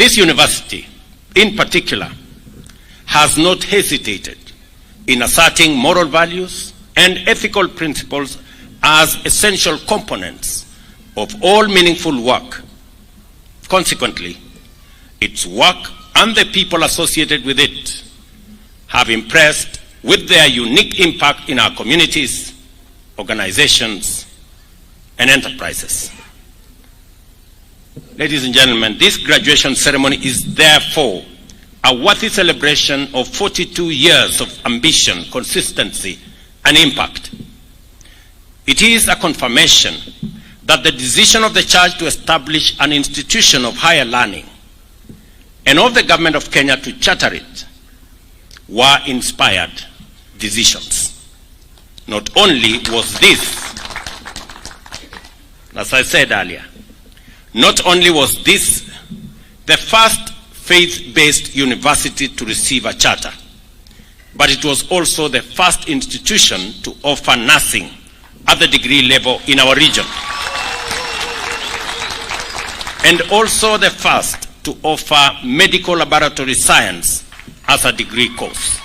This university, in particular, has not hesitated in asserting moral values and ethical principles as essential components of all meaningful work. Consequently, its work and the people associated with it have impressed with their unique impact in our communities, organizations, and enterprises. Ladies and gentlemen, this graduation ceremony is therefore a worthy celebration of 42 years of ambition, consistency, and impact. It is a confirmation that the decision of the Church to establish an institution of higher learning and of the government of Kenya to charter it were inspired decisions. Not only was this, as I said earlier, not only was this the first faith-based university to receive a charter, but it was also the first institution to offer nursing at the degree level in our region, and also the first to offer medical laboratory science as a degree course.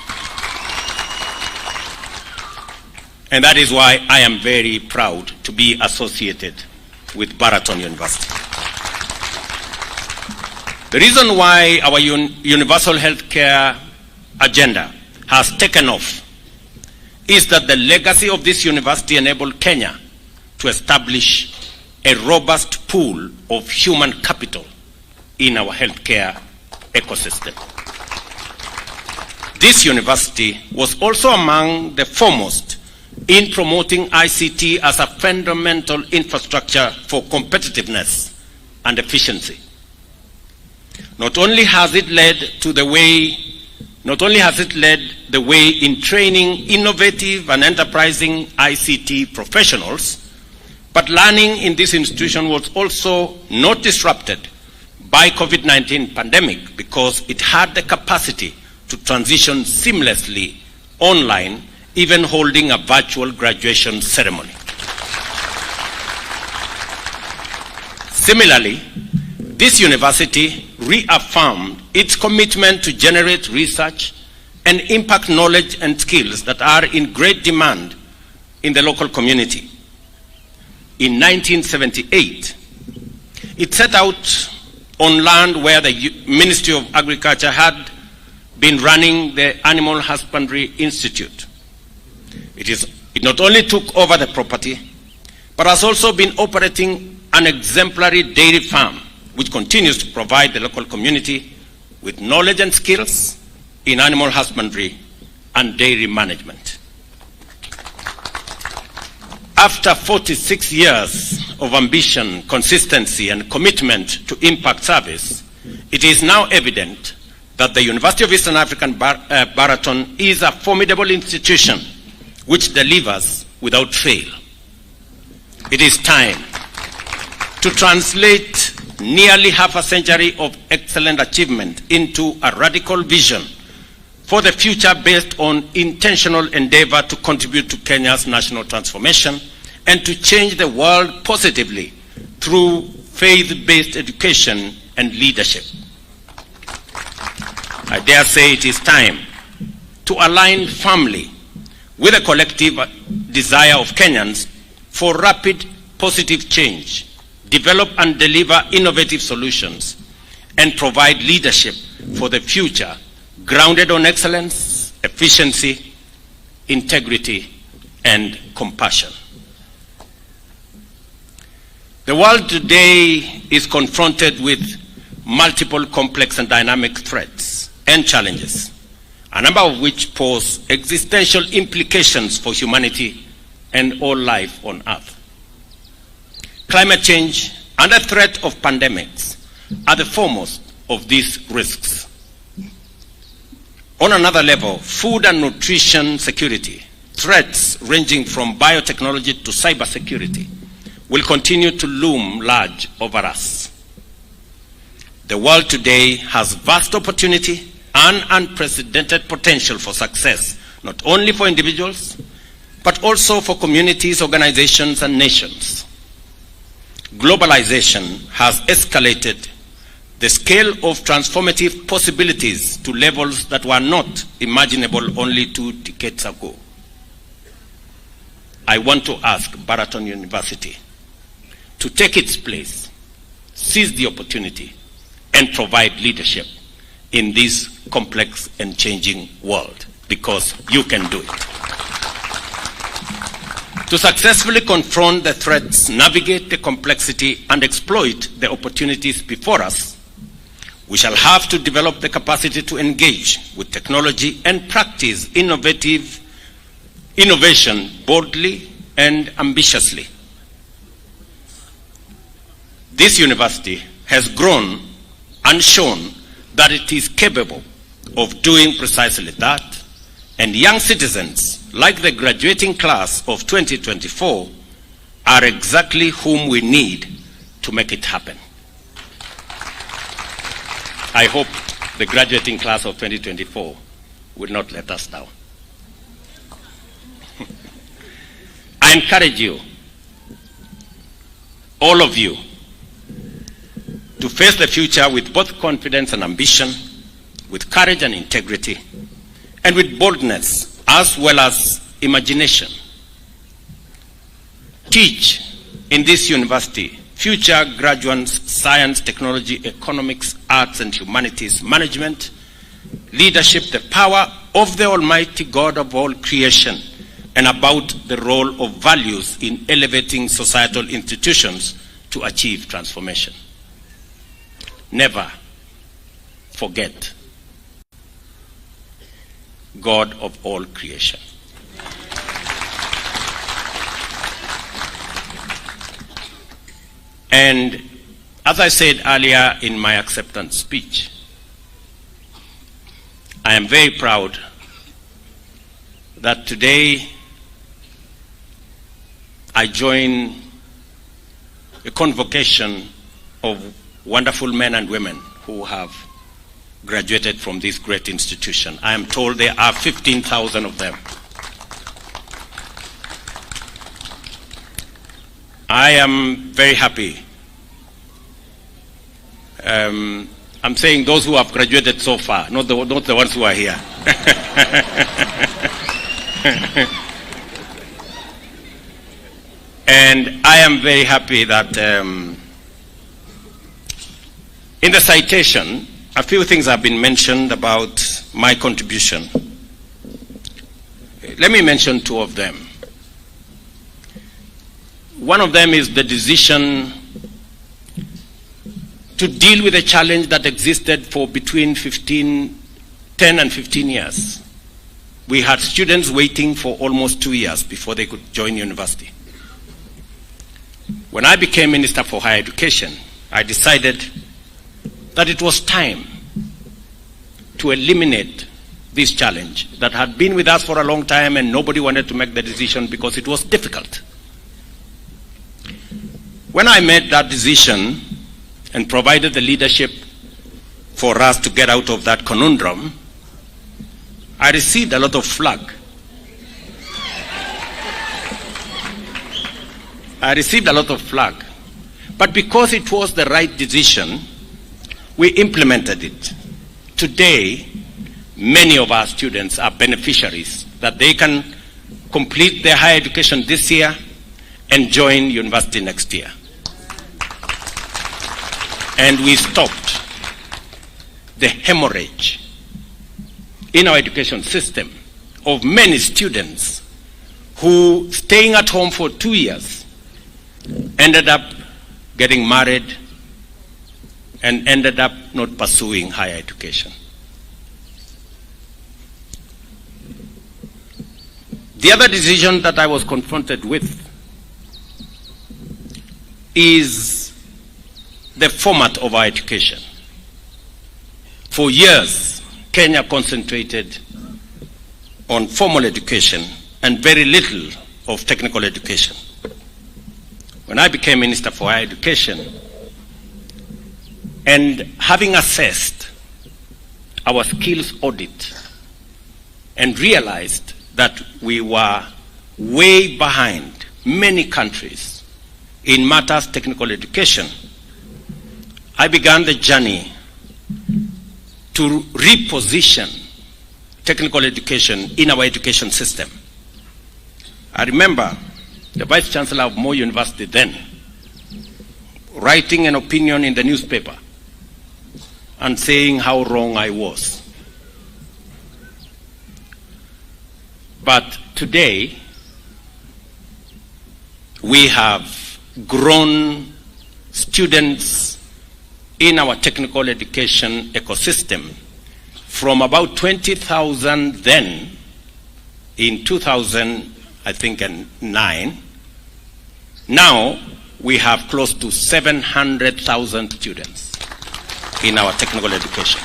And that is why I am very proud to be associated with Baraton University. The reason why our universal healthcare agenda has taken off is that the legacy of this university enabled Kenya to establish a robust pool of human capital in our healthcare ecosystem. This university was also among the foremost in promoting ICT as a fundamental infrastructure for competitiveness and efficiency. Not only has it led the way in training innovative and enterprising ICT professionals, but learning in this institution was also not disrupted by COVID-19 pandemic because it had the capacity to transition seamlessly online, even holding a virtual graduation ceremony. Similarly, this university reaffirmed its commitment to generate research and impact knowledge and skills that are in great demand in the local community. In 1978, it set out on land where the Ministry of Agriculture had been running the Animal Husbandry Institute. It not only took over the property, but has also been operating an exemplary dairy farm, which continues to provide the local community with knowledge and skills in animal husbandry and dairy management. After 46 years of ambition, consistency, and commitment to impact service, it is now evident that the University of Eastern African Baraton is a formidable institution which delivers without fail. It is time to translate nearly half a century of excellent achievement into a radical vision for the future based on intentional endeavor to contribute to Kenya's national transformation and to change the world positively through faith-based education and leadership. I dare say it is time to align firmly with a collective desire of Kenyans for rapid positive change, develop and deliver innovative solutions, and provide leadership for the future grounded on excellence, efficiency, integrity, and compassion. The world today is confronted with multiple complex and dynamic threats and challenges, a number of which pose existential implications for humanity and all life on Earth. Climate change and the threat of pandemics are the foremost of these risks. On another level, food and nutrition security, threats ranging from biotechnology to cybersecurity, will continue to loom large over us. The world today has vast opportunity and unprecedented potential for success, not only for individuals, but also for communities, organizations, and nations. Globalization has escalated the scale of transformative possibilities to levels that were not imaginable only 2 decades ago. I want to ask Baraton University to take its place, seize the opportunity, and provide leadership in this complex and changing world, because you can do it. To successfully confront the threats, navigate the complexity, and exploit the opportunities before us, we shall have to develop the capacity to engage with technology and practice innovation boldly and ambitiously. This university has grown and shown that it is capable of doing precisely that, and young citizens, like the graduating class of 2024, are exactly whom we need to make it happen. I hope the graduating class of 2024 will not let us down. I encourage you, all of you, to face the future with both confidence and ambition, with courage and integrity, and with boldness as well as imagination. Teach in this university future graduates science, technology, economics, arts and humanities, management, leadership, the power of the Almighty God of all creation, and about the role of values in elevating societal institutions to achieve transformation. Never forget God of all creation. And as I said earlier in my acceptance speech, I am very proud that today I join a convocation of wonderful men and women who have graduated from this great institution. I am told there are 15,000 of them. I am very happy. I'm saying those who have graduated so far, not the ones who are here. And I am very happy that in the citation, a few things have been mentioned about my contribution. Let me mention 2 of them. One of them is the decision to deal with a challenge that existed for between 10 and 15 years. We had students waiting for almost 2 years before they could join university. When I became Minister for Higher Education, I decided that it was time to eliminate this challenge that had been with us for a long time and nobody wanted to make the decision because it was difficult. When I made that decision and provided the leadership for us to get out of that conundrum, I received a lot of flack. But because it was the right decision, we implemented it. Today, many of our students are beneficiaries, that they can complete their higher education this year and join university next year. And we stopped the hemorrhage in our education system of many students who, staying at home for 2 years, ended up getting married and ended up not pursuing higher education. The other decision that I was confronted with is the format of our education. For years, Kenya concentrated on formal education and very little of technical education. When I became Minister for Higher Education, and having assessed our skills audit and realized that we were way behind many countries in matters technical education, I began the journey to reposition technical education in our education system. I remember the Vice Chancellor of Moi University then writing an opinion in the newspaper and saying how wrong I was. But today, we have grown students in our technical education ecosystem from about 20,000 then in 2009. Now we have close to 700,000 students in our technical education,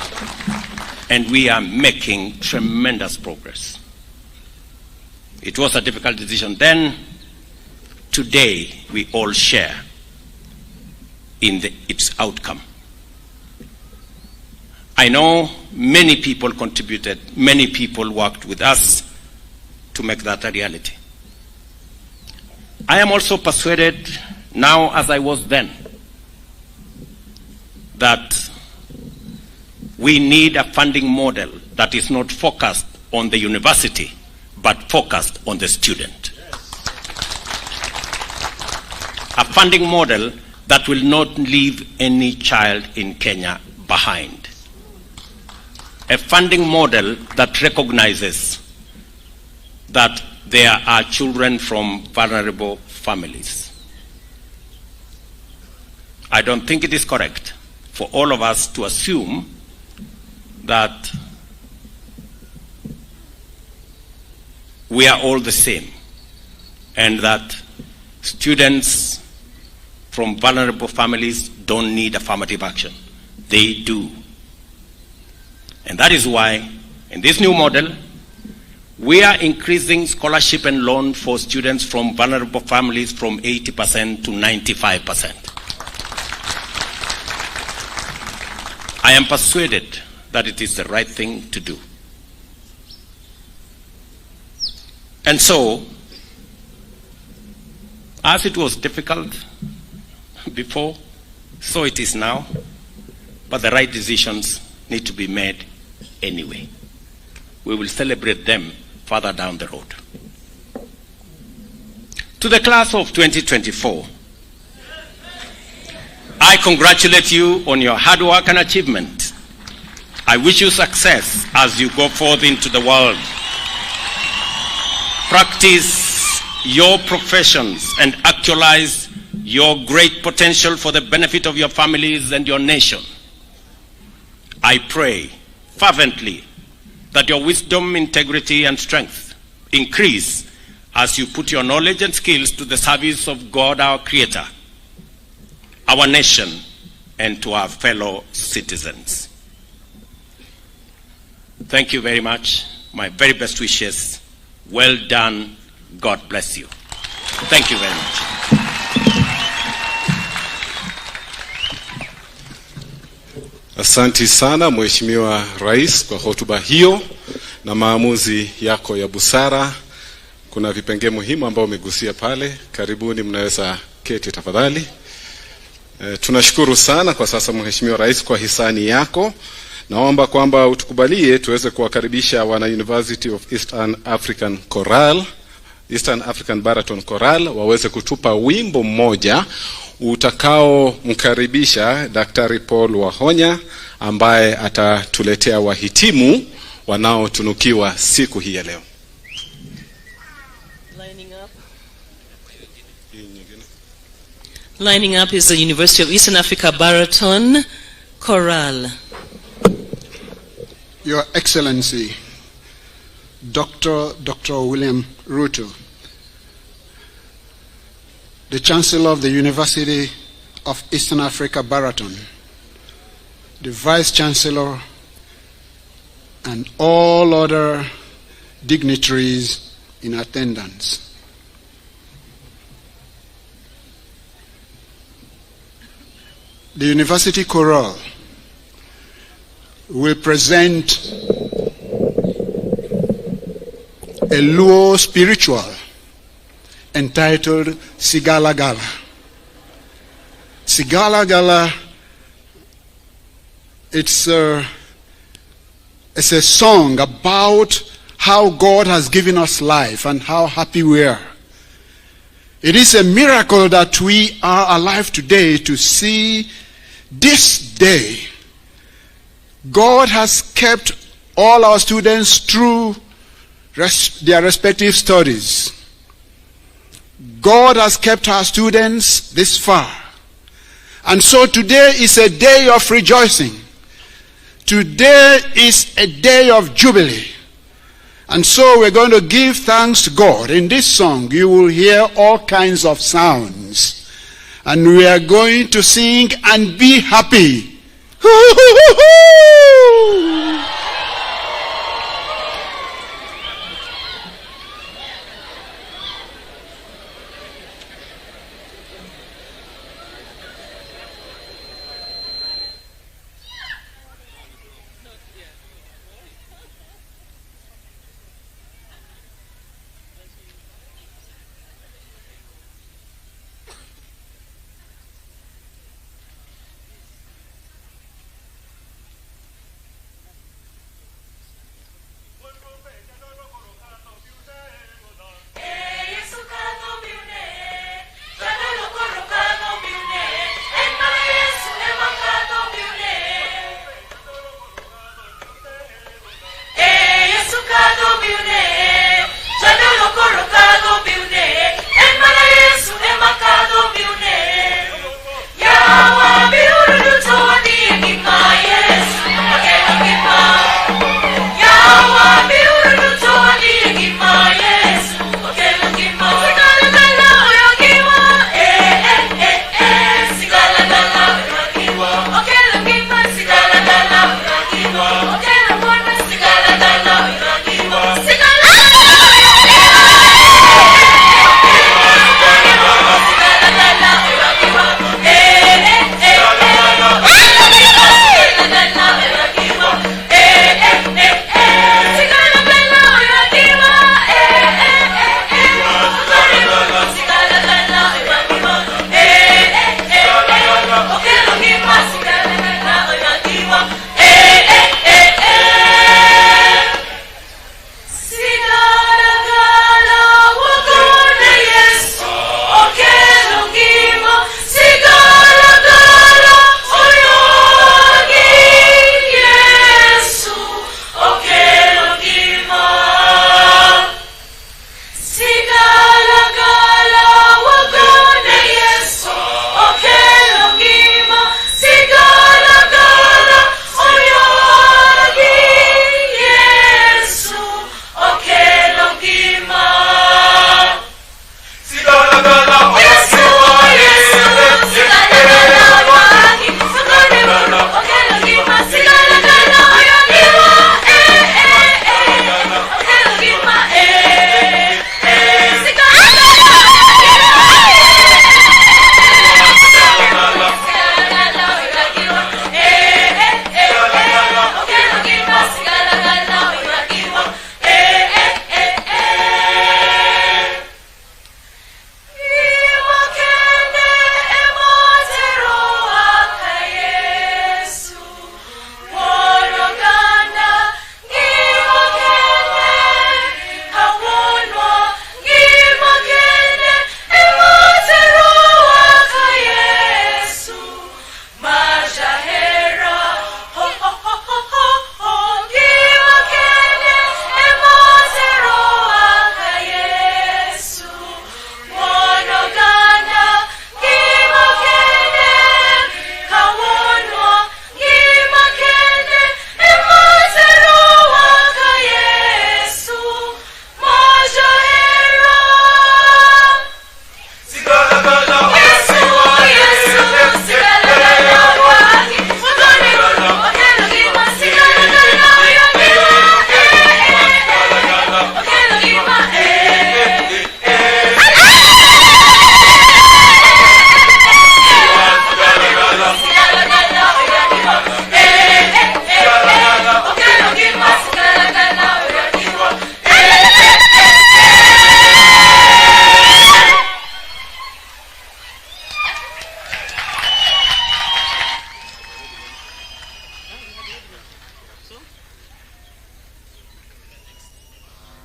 and we are making tremendous progress. It was a difficult decision then. Today we all share in its outcome. I know many people contributed, many people worked with us to make that a reality. I am also persuaded now, as I was then, that we need a funding model that is not focused on the university, but focused on the student. A funding model that will not leave any child in Kenya behind. A funding model that recognizes that there are children from vulnerable families. I don't think it is correct for all of us to assume that we are all the same and that students from vulnerable families don't need affirmative action. They do. And that is why, in this new model, we are increasing scholarship and loan for students from vulnerable families from 80% to 95%. I am persuaded that it is the right thing to do. And so, as it was difficult before, so it is now, but the right decisions need to be made anyway. We will celebrate them further down the road. To the class of 2024, I congratulate you on your hard work and achievement. I wish you success as you go forth into the world. Practice your professions and actualize your great potential for the benefit of your families and your nation. I pray fervently that your wisdom, integrity, and strength increase as you put your knowledge and skills to the service of God, our Creator, our nation, and to our fellow citizens. Thank you very much. My very best wishes. Well done. God bless you. Thank you very much. Asanti sana Mheshimiwa Rais kwa hotuba hiyo na maamuzi yako ya busara. Kuna vipengee muhimu ambao umegusia pale. Karibuni, mnaweza keti tafadhali. Tunashukuru sana kwa sasa Mheshimiwa Rais kwa hisani yako. Naomba kwamba utukubalie tuweze kuwakaribisha wana University of Eastern African Baraton Choral waweze kutupa wimbo mmoja utakao mkaribisha Daktari Paul Wahonya ambaye atatuletea wahitimu wanaotunukiwa siku hii ya leo. Lining up is the University of Eastern Africa Baraton Choral. Your Excellency, Dr. William Ruto, the Chancellor of the University of Eastern Africa Baraton, the Vice Chancellor, and all other dignitaries in attendance. The University Choral will present a Luo spiritual entitled Sigala Gala. Sigala Gala It's a song about how God has given us life and how happy we are. It is a miracle that we are alive today to see this day. God has kept all our students through their respective studies. God has kept our students this far. And so today is a day of rejoicing. Today is a day of jubilee. And so we're going to give thanks to God. In this song, you will hear all kinds of sounds. And we are going to sing and be happy.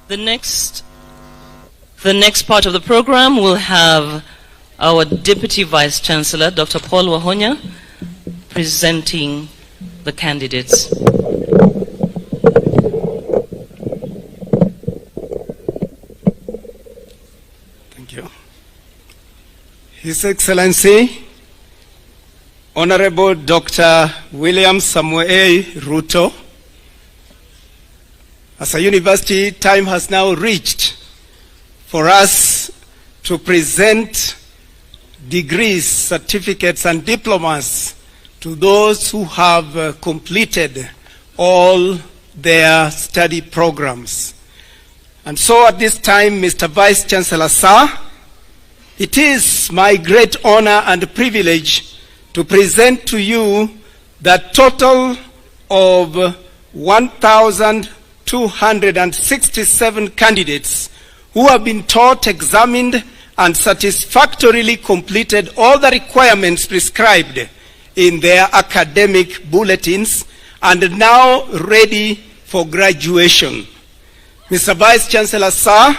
The next part of the program will have our Deputy Vice Chancellor, Dr. Paul Wahonya, presenting the candidates. Thank you. His Excellency, Honorable Dr. William Samuel Ruto, as a university, time has now reached for us to present degrees, certificates, and diplomas to those who have completed all their study programs. And so at this time, Mr. Vice Chancellor, sir, it is my great honor and privilege to present to you the total of 1,267 candidates who have been taught, examined, and satisfactorily completed all the requirements prescribed in their academic bulletins and now ready for graduation. Mr. Vice Chancellor, sir,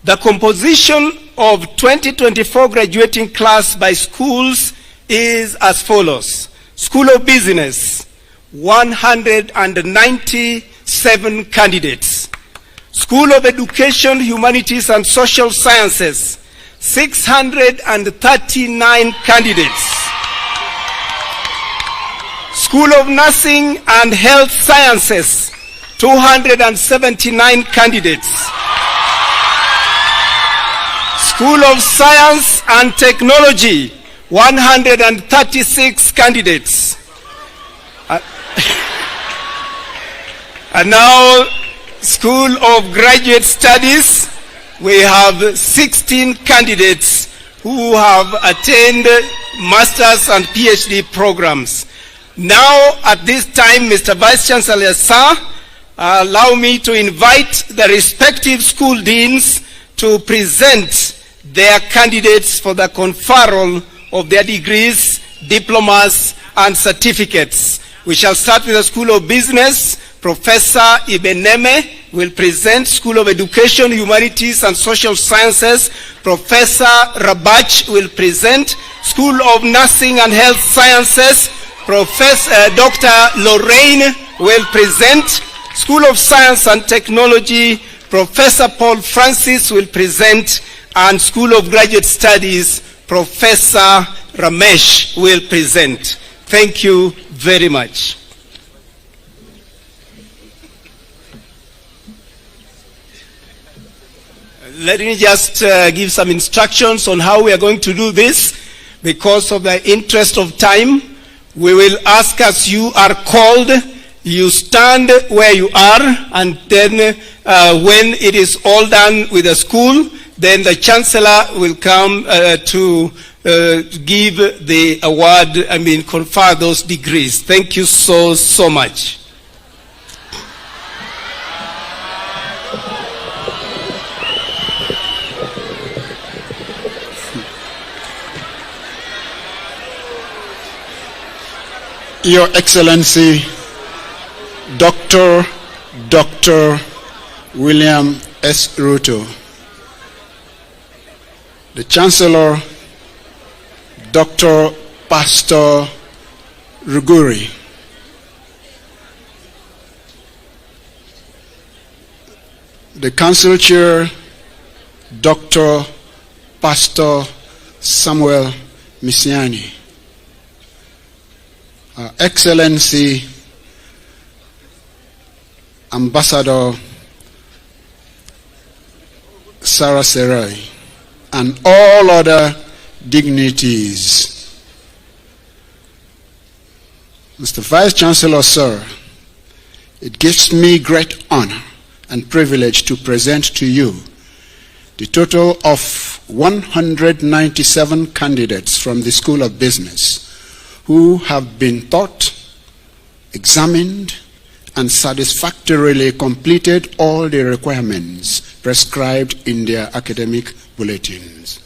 the composition of 2024 graduating class by schools is as follows. School of Business, 197 candidates. School of Education, Humanities and Social Sciences, 639 candidates. School of Nursing and Health Sciences, 279 candidates. School of Science and Technology, 136 candidates. And now, School of Graduate Studies, we have 16 candidates who have attained master's and PhD programs. Now, at this time, Mr. Vice Chancellor, sir, allow me to invite the respective school deans to present their candidates for the conferral of their degrees, diplomas, and certificates. We shall start with the School of Business. Professor Ibeneme will present. School of Education, Humanities and Social Sciences, Professor Rabach will present. School of Nursing and Health Sciences, Dr. Lorraine will present. School of Science and Technology, Professor Paul Francis will present. And School of Graduate Studies, Professor Ramesh will present. Thank you very much. Let me just give some instructions on how we are going to do this. Because of the interest of time, we will ask as you are called, you stand where you are, and then when it is all done with the school, then the Chancellor will come to give the award, confer those degrees. Thank you so much. Your Excellency, Dr. William S. Ruto, the Chancellor, Dr. Pastor Ruguri, the Council Chair, Dr. Pastor Samuel Misiani, Excellency Ambassador Sarah Serai, and all other dignitaries. Mr. Vice Chancellor, sir, it gives me great honor and privilege to present to you the total of 197 candidates from the School of Business who have been taught, examined, and satisfactorily completed all the requirements prescribed in their academic bulletins.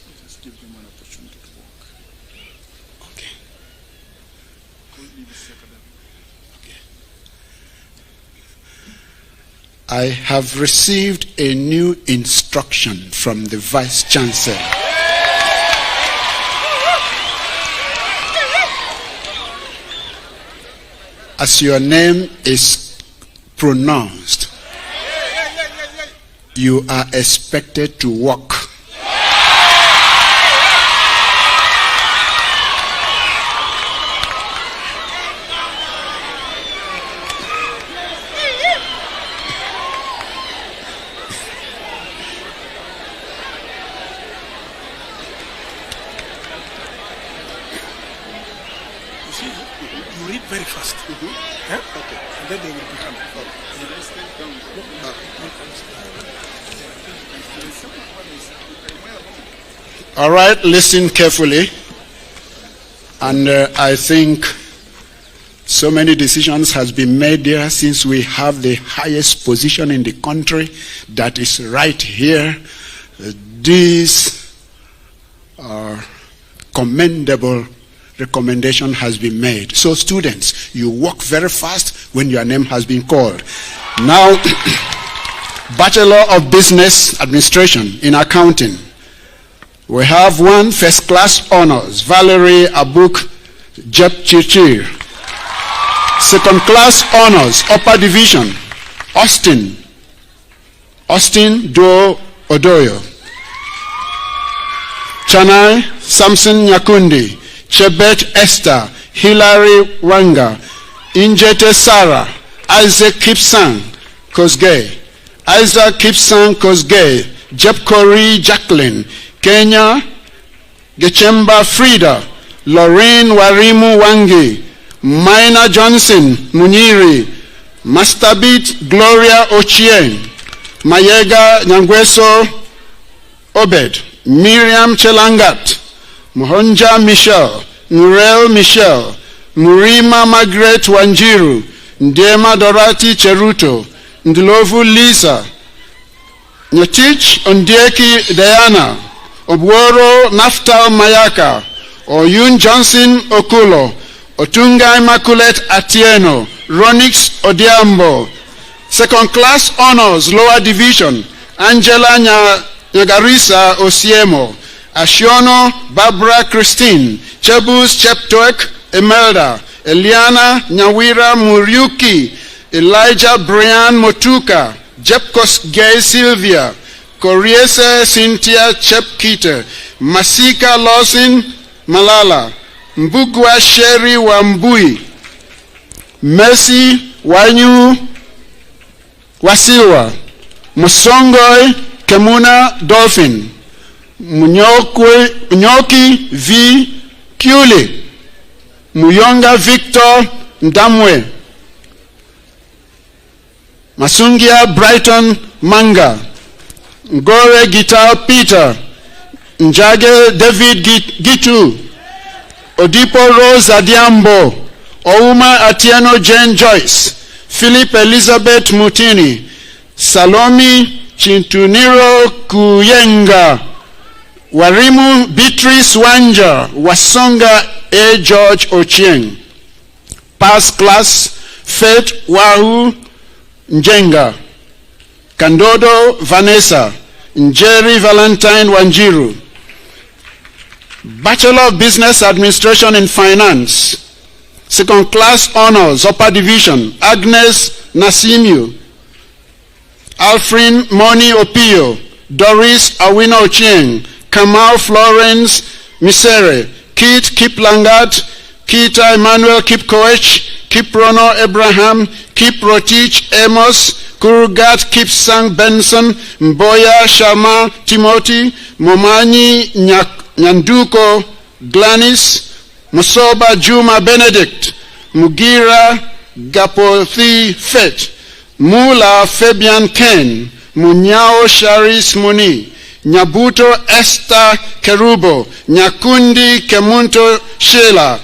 I have received a new instruction from the Vice Chancellor. As your name is pronounced, you are expected to walk. You read very fast. Yeah? Okay. And then they will become. All right, listen carefully. And I think so many decisions has been made there since we have the highest position in the country that is right here. These commendable recommendation has been made. So students, you walk very fast when your name has been called. Now, Bachelor of Business Administration in Accounting. We have one first class honors, Valerie Abuk Jepchichir. Second class honors, upper division, Austin Do Odoyo. Chanai Samson Nyakundi. Chebet Esther, Hilary Wanga, Injete Sarah, Isaac Kipsang Kosgei, Isaac Kipsang Kosgei, Jepkori Jacqueline, Kenya Gechemba Frida, Lorraine Warimu Wangi, Mina Johnson Munyiri, Masterbit Gloria Ochieng, Mayega Nyangweso Obed, Miriam Chelangat, Muhonja Michelle, Murel Michelle, Murima Margaret Wanjiru, Ndema Dorati Cheruto, Ndlovu Lisa, Nyatich Ondieki Diana, Obworo Naftal Mayaka, Oyun Johnson Okulo, Otunga Immaculate Atieno, Ronix Odiambo. Second class honors, lower division, Angela Nyagarisa Osiemo, Ashiono Barbara Christine, Chebus Cheptoek Emelda, Eliana Nyawira Muriuki, Elijah Brian Motuka, Jepkos Gay Sylvia, Koriese Cynthia Chepkite, Masika Lawson Malala, Mbugwa Sherry Wambui, Mercy Wanyu Wasilwa, Musongoy Kemuna Dolphin, Munyoki V. Kuli, Muyonga Victor Ndamwe, Masungia Brighton Manga, Gore Guitar Peter, Njage David Gitu, Odipo Rose Adiambo, Ouma Atieno Jane Joyce, Philip Elizabeth Mutini, Salomi Chintuniro Kuyenga, Warimu Beatrice Wanja, Wasonga A. George Ochieng. Past class, Faith Wahu Njenga, Kandodo Vanessa, Njeri Valentine Wanjiru. Bachelor of Business Administration in Finance. Second class honors, upper division, Agnes Nasimu, Alfred Moni Opio, Doris Awina Ochieng, Kamal Florence Misere, Kit Kiplangat, Kita Emmanuel Kipkoech, Kiprono Abraham, Kiprotich Amos, Kurgat Kipsang Benson, Mboya Shama Timothy, Momanyi Nyanduko Glanis, Musoba Juma Benedict, Mugira Gapothi Fet, Mula Fabian Ken, Munyao Sharis Muni, Nyabuto Esther Kerubo, Nyakundi Kemunto Sheila,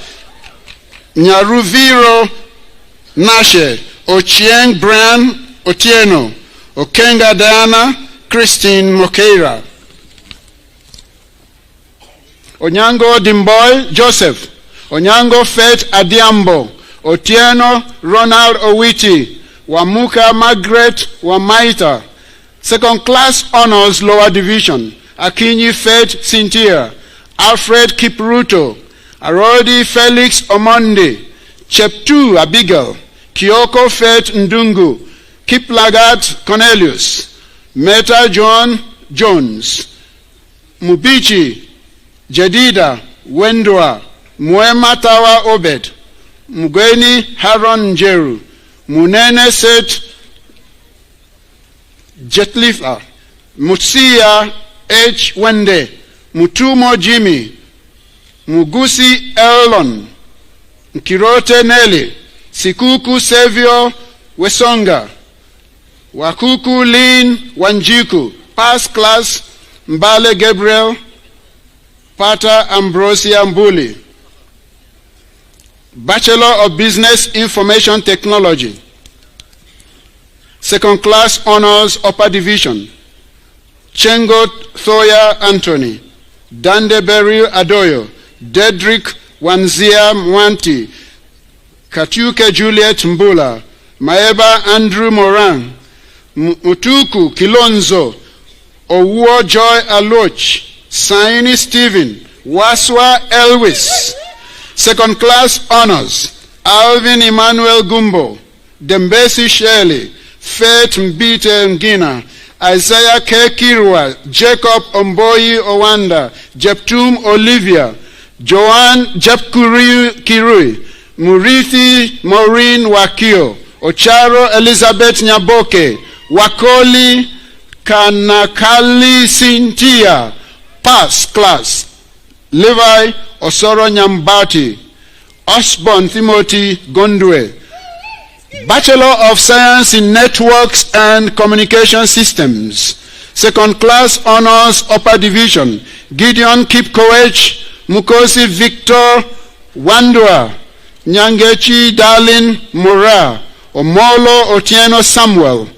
Nyaruviro Nashe, Ochieng Brian Otieno, Okenga Diana, Christine Mokeira. Onyango Dimboy Joseph, Onyango Faith Adiambo, Otieno Ronald Owiti, Wamuka Margaret Wamaita. Second class honors lower division, Akinyi Faith Cynthia, Alfred Kipruto, Arodi Felix Omonde, Cheptu Abigail, Kioko Faith Ndungu, Kiplagat Cornelius, Meta John Jones, Mubichi Jedida Wendwa, Muema Tawa Obed, Mugweni Haron Jeru, Munene Seth Jetlifa, Mutsia H. Wende, Mutumo Jimmy, Mugusi Elon, Kirote Nelly, Sikuku Savio Wesonga, Wakuku Lin Wanjiku, Past Class Mbale Gabriel, Pata Ambrosia Mbuli. Bachelor of Business Information Technology. Second class honors upper division, Chengo Thoya Anthony, Dandeberry Adoyo, Dedrick Wanzia Mwanti, Katuke Juliet Mbula, Maeba Andrew Moran, Mutuku Kilonzo, Owuo Joy Aloch, Saini Stephen, Waswa Elwis. Second class honors, Alvin Emmanuel Gumbo, Dembesi Shirley, Faith Mbite Ngina, Isaiah K. Kirwa, Jacob Omboyi Owanda, Jeptum Olivia, Joanne Kirui, Murithi Maureen Wakio, Ocharo Elizabeth Nyaboke, Wakoli Kanakali Cynthia, Pass Class, Levi Osoro Nyambati, Osborne Timothy Gondwe, Bachelor of Science in Networks and Communication Systems. Second class honors upper division, Gideon Kipkoech, Mukosi Victor Wandua, Nyangechi Darlin Mura, Omolo Otieno Samuel,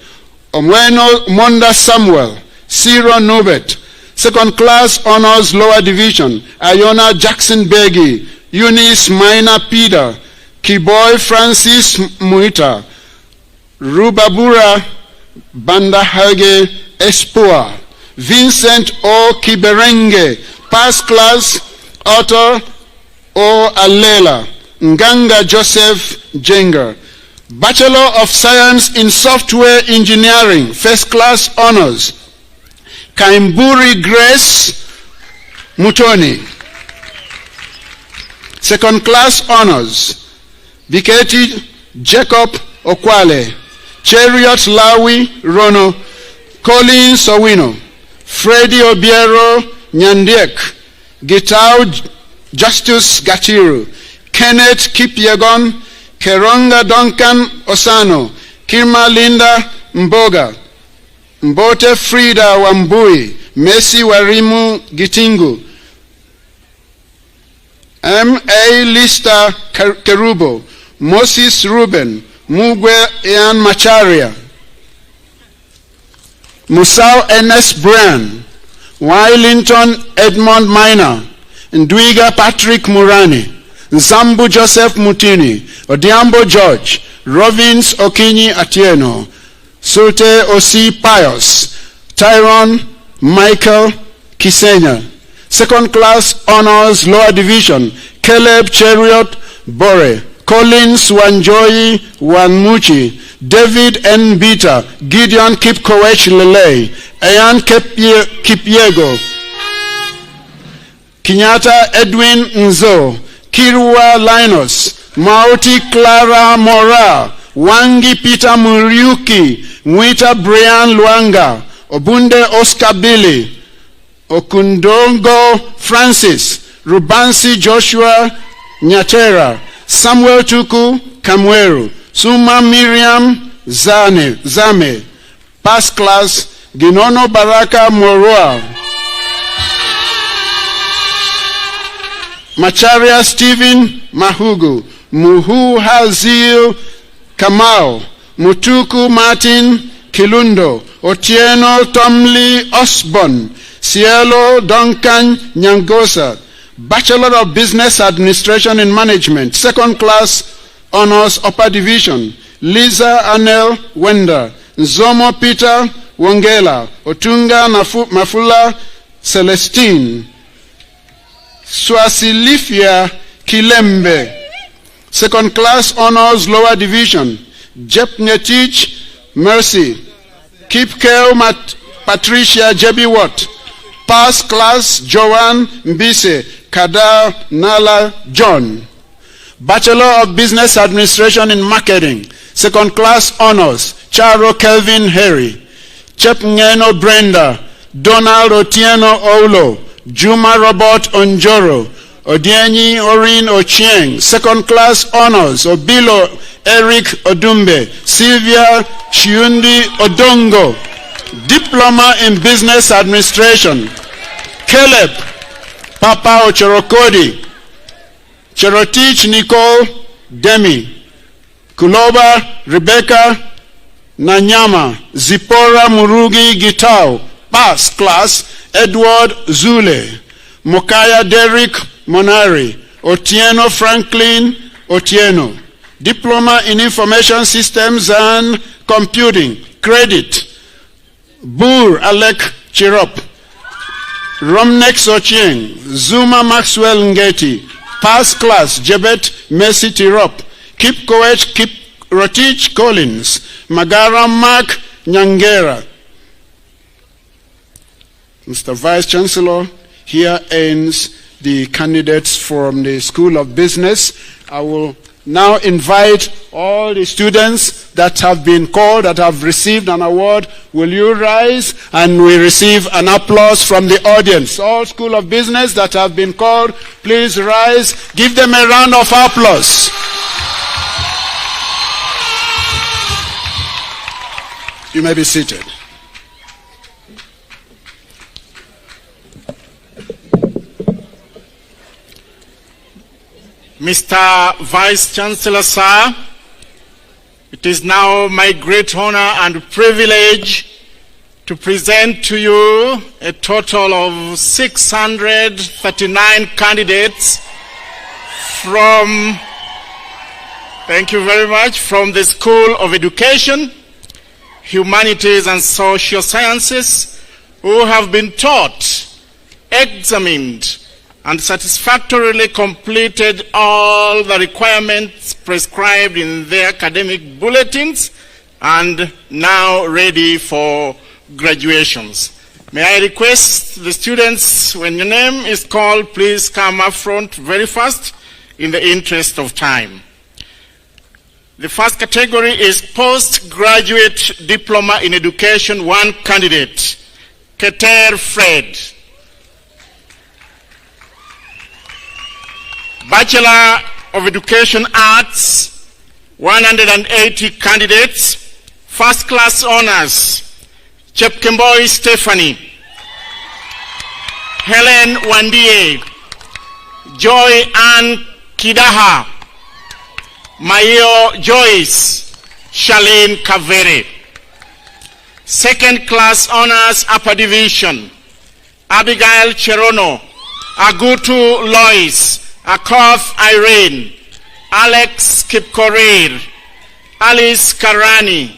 Omweno Monda Samuel, Ciro Nubet. Second class honors lower division, Iona Jackson Begi, Eunice Maina Pida, Kiboy Francis Muita, Rubabura Bandahage Espua, Vincent O. Kiberenge, Pass Class Otto O. Alela, Nganga Joseph Jenga. Bachelor of Science in Software Engineering, First Class Honors, Kaimburi Grace Mutoni. Second Class Honors, Viketi Jacob Okwale, Chariot Lawi Rono, Colin Sowino, Freddy Obiero Nyandiek, Gitau Justus Gatiru, Kenneth Kipyegon, Keronga Duncan Osano, Kirma Linda Mboga, Mbote Frida Wambui, Messi Warimu Gitingu, M.A. Lista Kerubo, Moses Ruben, Mugwe Ian Macharia, Musau Ernest Brian, Wylington Edmond Minor, Ndwiga Patrick Murani, Zambu Joseph Mutini, Odiambo George, Rovins Okinyi Atieno, Sulte Osi Pius, Tyrone Michael Kisenya. Second class honors lower division, Caleb Chariot Bore, Collins Wanjoyi Wanmuchi, David N. Bita, Gideon Kipkoech Lele, Ayan Kipiego, Kenyatta Edwin Nzo, Kirwa Linus, Mauti Clara Mora, Wangi Peter Muriuki, Mwita Brian Luanga, Obunde Oscar Billy, Okundongo Francis, Rubansi Joshua Nyatera, Samuel Tuku Kamweru, Suma Miriam Zame, Past Class Ginono Baraka Moroa, Macharia Stephen Mahugu, Muhu Hazil Kamau, Mutuku Martin Kilundo, Otieno Tomli Osborne, Cielo Duncan Nyangosa, Bachelor of Business Administration and Management, Second Class Honors Upper Division, Liza Anel Wenda, Nzomo Peter Wongela, Otunga Mafula Celestine, Swasilifia Kilembe. Second class honors lower division, Jepnetich Mercy, Kipkeo Patricia Jebiwat. Pass class Joanne Mbise, Kada Nala John. Bachelor of Business Administration in Marketing, second class honors, Charo Kelvin Harry, Chepngeno Brenda, Donald Otieno Olo, Juma Robert Onjoro, Odienyi Orin Ochieng, second class honors, Obilo Eric Odumbe, Sylvia Shiundi Odongo, diploma in business administration, Caleb Papa Ochorokodi, Cherotich Nicole Demi, Kuloba Rebecca Nanyama, Zipora Murugi Gitao, pass class Edward Zule, Mokaya Derek Monari, Otieno Franklin Otieno, diploma in information systems and computing, credit, Bur Alek Chirop, Romnex Ochieng, Zuma Maxwell Ngeti, pass class Jebet Messi Tirop, Kip Koech Kip Rotich Collins, Magara Mark Nyangera. Mr. Vice Chancellor, here ends the candidates from the School of Business. I will now invite all the students that have been called, that have received an award. Will you rise and we receive an applause from the audience? All School of Business that have been called, please rise. Give them a round of applause. You may be seated. Mr. Vice Chancellor, sir, it is now my great honor and privilege to present to you a total of 639 candidates from, thank you very much, from the School of Education, Humanities and Social Sciences, who have been taught, examined, and satisfactorily completed all the requirements prescribed in their academic bulletins and now ready for graduations. May I request the students, when your name is called, please come up front very fast in the interest of time. The first category is postgraduate diploma in education, one candidate, Keter Fred. Bachelor of Education Arts, 180 candidates. First class honors, Chepkemboi Stephanie, Helen Wandie, Joy Ann Kidaha, Mayo Joyce, Charlene Kavere. Second class honors, upper division, Abigail Cherono, Agutu Lois, Akoth Irene, Alex Kipkorir, Alice Karani,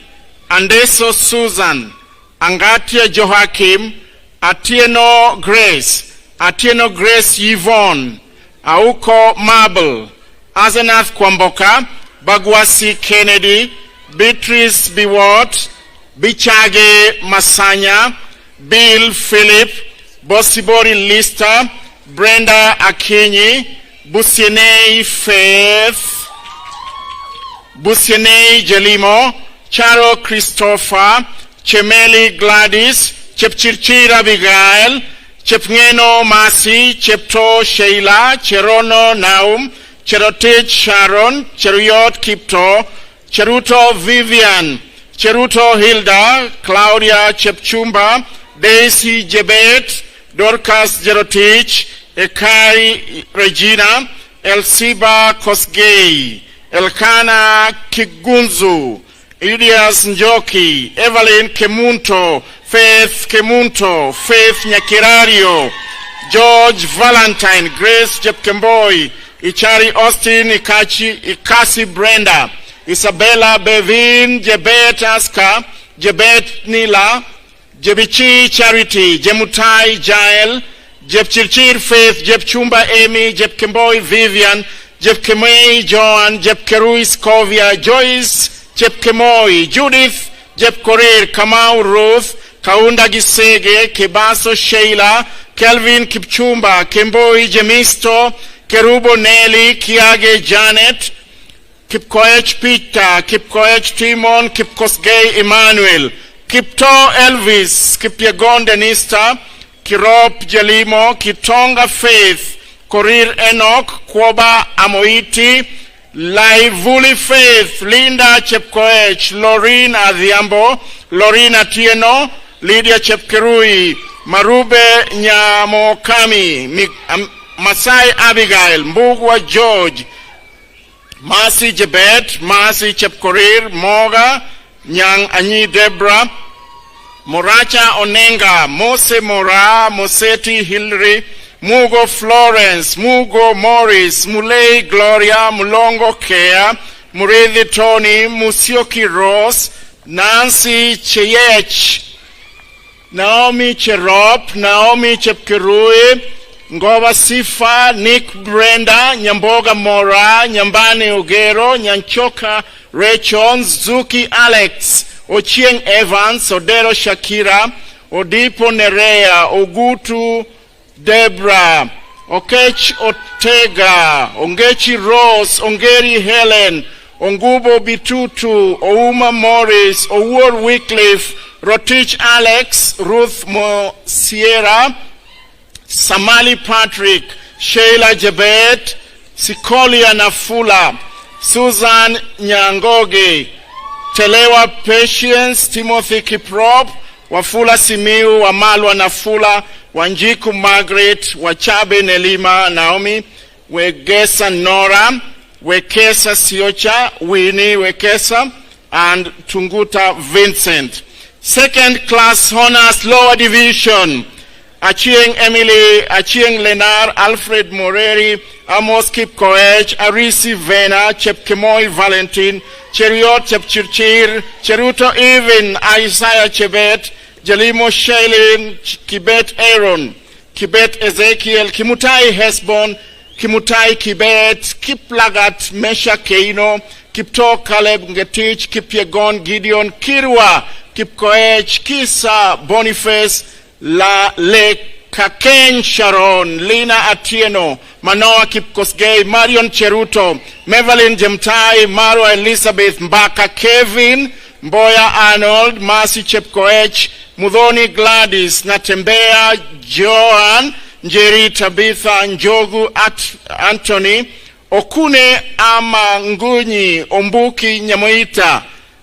Andeso Susan, Angatia Joachim, Atieno Grace Yvonne, Auko Marble, Azenath Kwamboka, Bagwasi Kennedy, Beatrice Biwot, Bichage Masanya, Bill Philip, Bosibori Lister, Brenda Akinyi, Busienei Faith, Busienei Jelimo, Charo Christopher, Chemeli Gladys, Chepchirchir Abigail, Chepngeno Masi, Chepto Sheila, Cherono Naum, Cherotich Sharon, Cheruyot Kipto, Cheruto Vivian, Cheruto Hilda, Claudia Chepchumba, Daisy Jebet, Dorcas Jerotich, Ekari Regina, Elsiba Kosgei, Elkana Kigunzu, Elias Njoki, Evelyn Kemunto, Faith Nyakirario, George Valentine, Grace Jepkemboi, Ichari Austin, Ikasi Brenda, Isabella Bevin, Jebet Aska, Jebet Nila, Jebichi Charity, Jemutai Jael, Jepchirchir Faith, Jepchumba Amy, Jepkemboi Vivian, Jepkemei Joan, Jepkerui Scovia, Joyce, Jepkemoi, Judith, Jepkorir, Kamau Ruth, Kaunda Gisege, Kebaso Sheila, Kelvin Kipchumba, Kemboi Jemisto, Kerubo Nelly, Kiage Janet, Kipkoech Peter, Kipkoech Timon, Kipkosgei Emmanuel, Kipto Elvis, Kipyegon Denista, Kirop Jelimo, Kitonga Faith, Korir Enoch, Kwoba Amoiti, Laivuli Faith, Linda Chepkoech, Loreen Adhiambo, Lorena Tieno, Lydia Chepkerui, Marube Nyamokami, Masai Abigail, Mbugwa George, Masi Jebet, Masi Chepkorir, Moga, Nyang Anyi Debra, Moracha Onenga, Mose Mora, Moseti Hillary, Mugo Florence, Mugo Morris, Mulei Gloria, Mulongo Kea, Muridhi Tony, Musioki Rose, Nancy Cheyech, Naomi Cherop, Naomi Chepkirui, Ngova Sifa, Nick Brenda, Nyamboga Mora, Nyambani Ogero, Nyanchoka Rachons, Zuki Alex, Ochieng Evans, Odero Shakira, Odipo Nerea, Ogutu Debra, Okech Otega, Ongechi Rose, Ongeri Helen, Ongubo Bitutu, Ouma Morris, Owur Wycliffe, Rotich Alex, Ruth Mo Sierra, Samali Patrick, Sheila Jebet, Sikolia Nafula, Susan Nyangoge, Telewa Patience, Timothy Kiprop, Wafula Simiu, Wamalwa Nafula, Wanjiku Margaret, Wachabe Nelima Naomi, Wegesa Nora, Wekesa Siocha, Winnie Wekesa, and Tunguta Vincent. Second class honors, lower division, Achieng Emily, Achieng Lenar, Alfred Moreri, Amos Kipkoech, Arisi Vena, Chepkemoi Valentin, Cheriot Chepchirchir, Cheruto Even, Isaiah Chebet, Jalimo Shailin, Kibet Aaron, Kibet Ezekiel, Kimutai Hesbon, Kimutai Kibet, Kiplagat Mesha Keino, Kipto Caleb Ngetich, Kipyegon Gideon Kirwa, Kipkoech, Kisa Boniface, La Le Kaken Sharon, Lina Atieno, Manoa Kipkosgei, Marion Cheruto, Mevalin Jemtai, Marwa Elizabeth Mbaka, Kevin Mboya Arnold, Mercy Chepkoech, Mudhoni Gladys, Natembea Joan, Njeri Tabitha, Njogu Anthony, Okune Ama Ngunyi, Ombuki Nyamoita,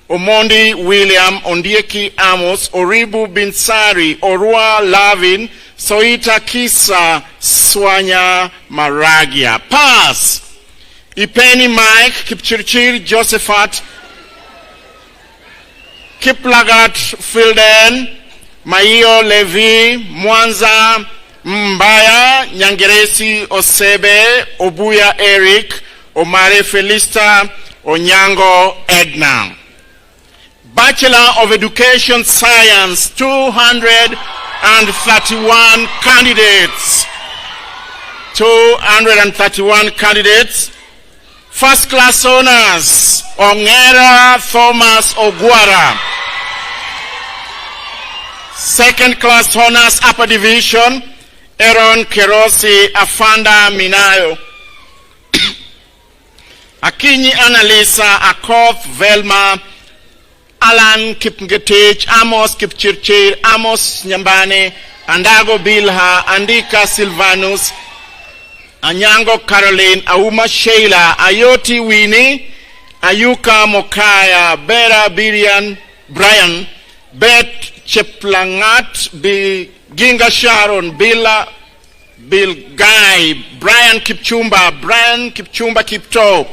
Omondi William, Ondieki Amos, Oribu Binsari, Orua Lavin, Soita Kisa, Swanya Maragia. Pass. Ipeni Mike, Kipchirchir Josephat, Kiplagat Filden, Maio Levi, Mwanza Mbaya, Nyangeresi Osebe, Obuya Eric, Omare Felista, Onyango Edna. Bachelor of Education Science, 231 candidates. 231 candidates. First class honors, Ongera Thomas Ogwara. Second class honors, upper division, Aaron Kerosi Afanda Minayo. Akinyi Annalisa Akoth Velma, Alan Kipngetich, Amos Kipchirchir, Amos Nyambane, Andago Bilha, Andika Silvanus, Anyango Caroline, Auma Sheila, Ayoti Winnie, Ayuka Mokaya, Bera Brian, Bet Cheplangat, Ginga Sharon, Bill Guy, Brian Kipchumba Kipto,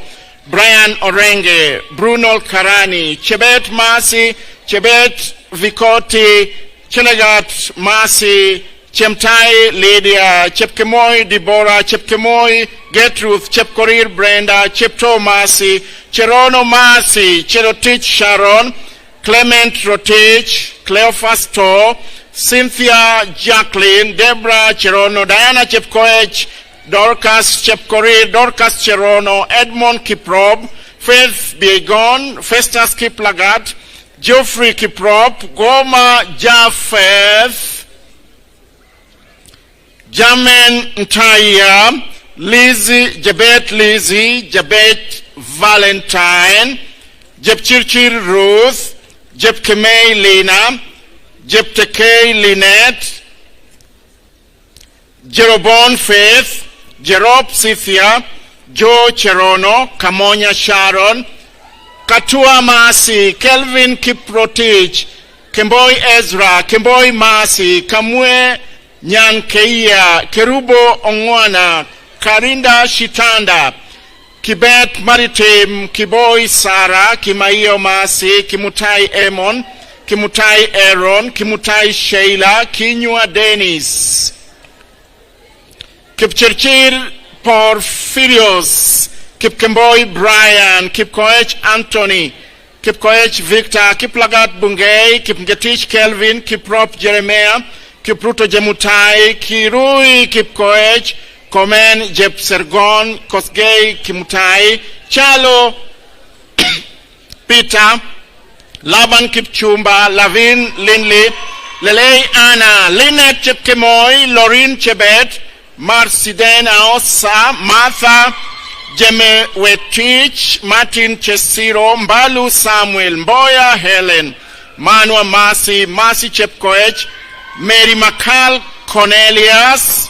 Brian Orenge, Bruno Karani, Chebet Masi, Chebet Vikoti, Chenegat Masi, Chemtai Lydia, Chepkemoi Deborah, Chepkemoi Gertrude, Chepkorir Brenda, Chepto Mercy, Cherono Mercy, Cherotich Sharon, Clement Rotich, Cleophas To, Cynthia Jacqueline, Deborah Cherono, Diana Chepkoech, Dorcas Chepkorir, Dorcas Cherono, Edmond Kiprop, Faith Biegon, Festus Kiplagat, Geoffrey Kiprop, Goma Japheth, Jamen Ntaya, Lizzie, Jabet Valentine, Jepchirchir Ruth, Jepkemei Lina, Jeptekei Lynette, Jerobon Faith, Jerob Cynthia, Joe Cherono, Kamonya Sharon, Katua Masi, Kelvin Kiprotich, Kemboi Ezra, Kemboi Masi, Kamwe Nyankeia, Kerubo Ongwana, Karinda Shitanda, Kibet Maritim, Kiboi Sara, Kimaio Masi, Kimutai Emon, Kimutai Aaron, Kimutai Sheila, Kinyua Dennis, Kipchirchir Porphyrios, Kipkemboi Brian, Kipkoech Anthony, Kipkoech Victor, Kiplagat Bungay, Kipngetich Kelvin, Kiprop Jeremiah, Kipruto Jemutai, Kirui Kipkoech, Komen Jepsergon, Kosgei Kimutai, Chalo Peter, Laban Kipchumba, Lavin Linley, Lelei Anna, Lynette Chepkemoi, Lauren Chebet, Marciden Aosa, Martha Jemewetich, Martin Chesiro, Mbalu Samuel, Mboya Helen, Manua Masi, Masi Chepkoech, Mary Makal Cornelius,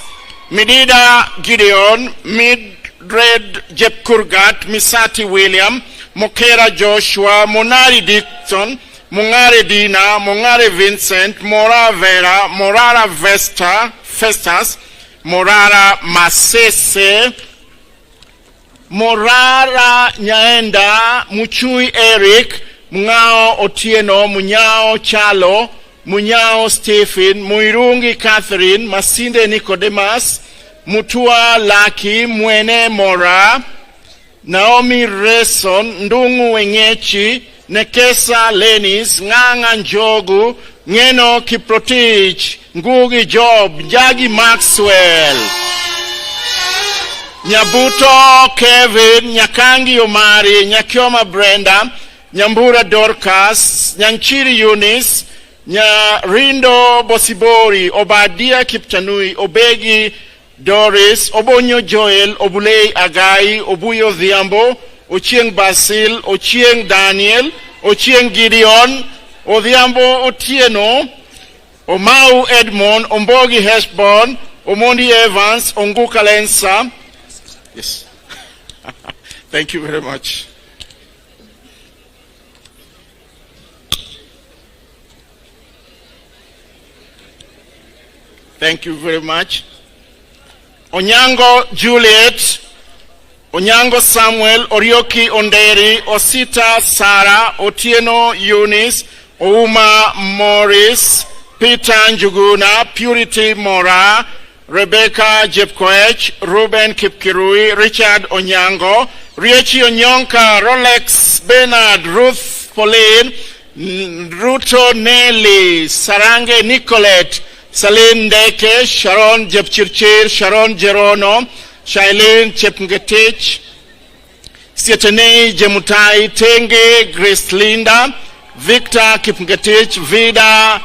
Medida Gideon, Mildred Jepkurgat, Misati William, Mokera Joshua, Monari Dixon, Mungare Dina, Mungare Vincent, Mora Vera, Morara Festus, Morara Masese, Morara Nyaenda, Muchui Eric, Mungao Otieno, Munyao Chalo, Munyao Stephen, Muirungi Catherine, Masinde Nicodemus, Mutua Laki, Mwene Mora, Naomi Reson, Ndungu Wenyechi, Nekesa Lenis, Nganga Njogu, Ngeno Kiprotich, Ngugi Job, Jagi Maxwell, Nyabuto Kevin, Nyakangi Omari, Nyakioma Brenda, Nyambura Dorcas, Nyanchiri Eunice, Nyarindo Bosibori, Obadia Kiptanui, Obegi Doris, Obonyo Joel, Obulei Agai, Obuyo Dhiambo, Ochieng Basil, Ochieng Daniel, Ochieng Gideon, Odhiambo Otieno, Omau Edmond, Ombogi Heshbon, Omondi Evans, Onguka Lensa. Yes. Thank you very much. Thank you very much. Onyango Juliet, Onyango Samuel, Orioki Onderi, Osita Sarah, Otieno Eunice, Ouma Morris, Peter Njuguna, Purity Mora, Rebecca Jepkoech, Ruben Kipkirui, Richard Onyango, Riechi Onyonka, Rolex Bernard, Ruth Pauline, Ruto Nelly, Sarange Nicolette, Saline Deke, Sharon Jepchirchir, Sharon Jerono, Shailene Chepngetich, Sietene Jemutai, Tenge, Grace Linda, Victor Kipngetich, Vida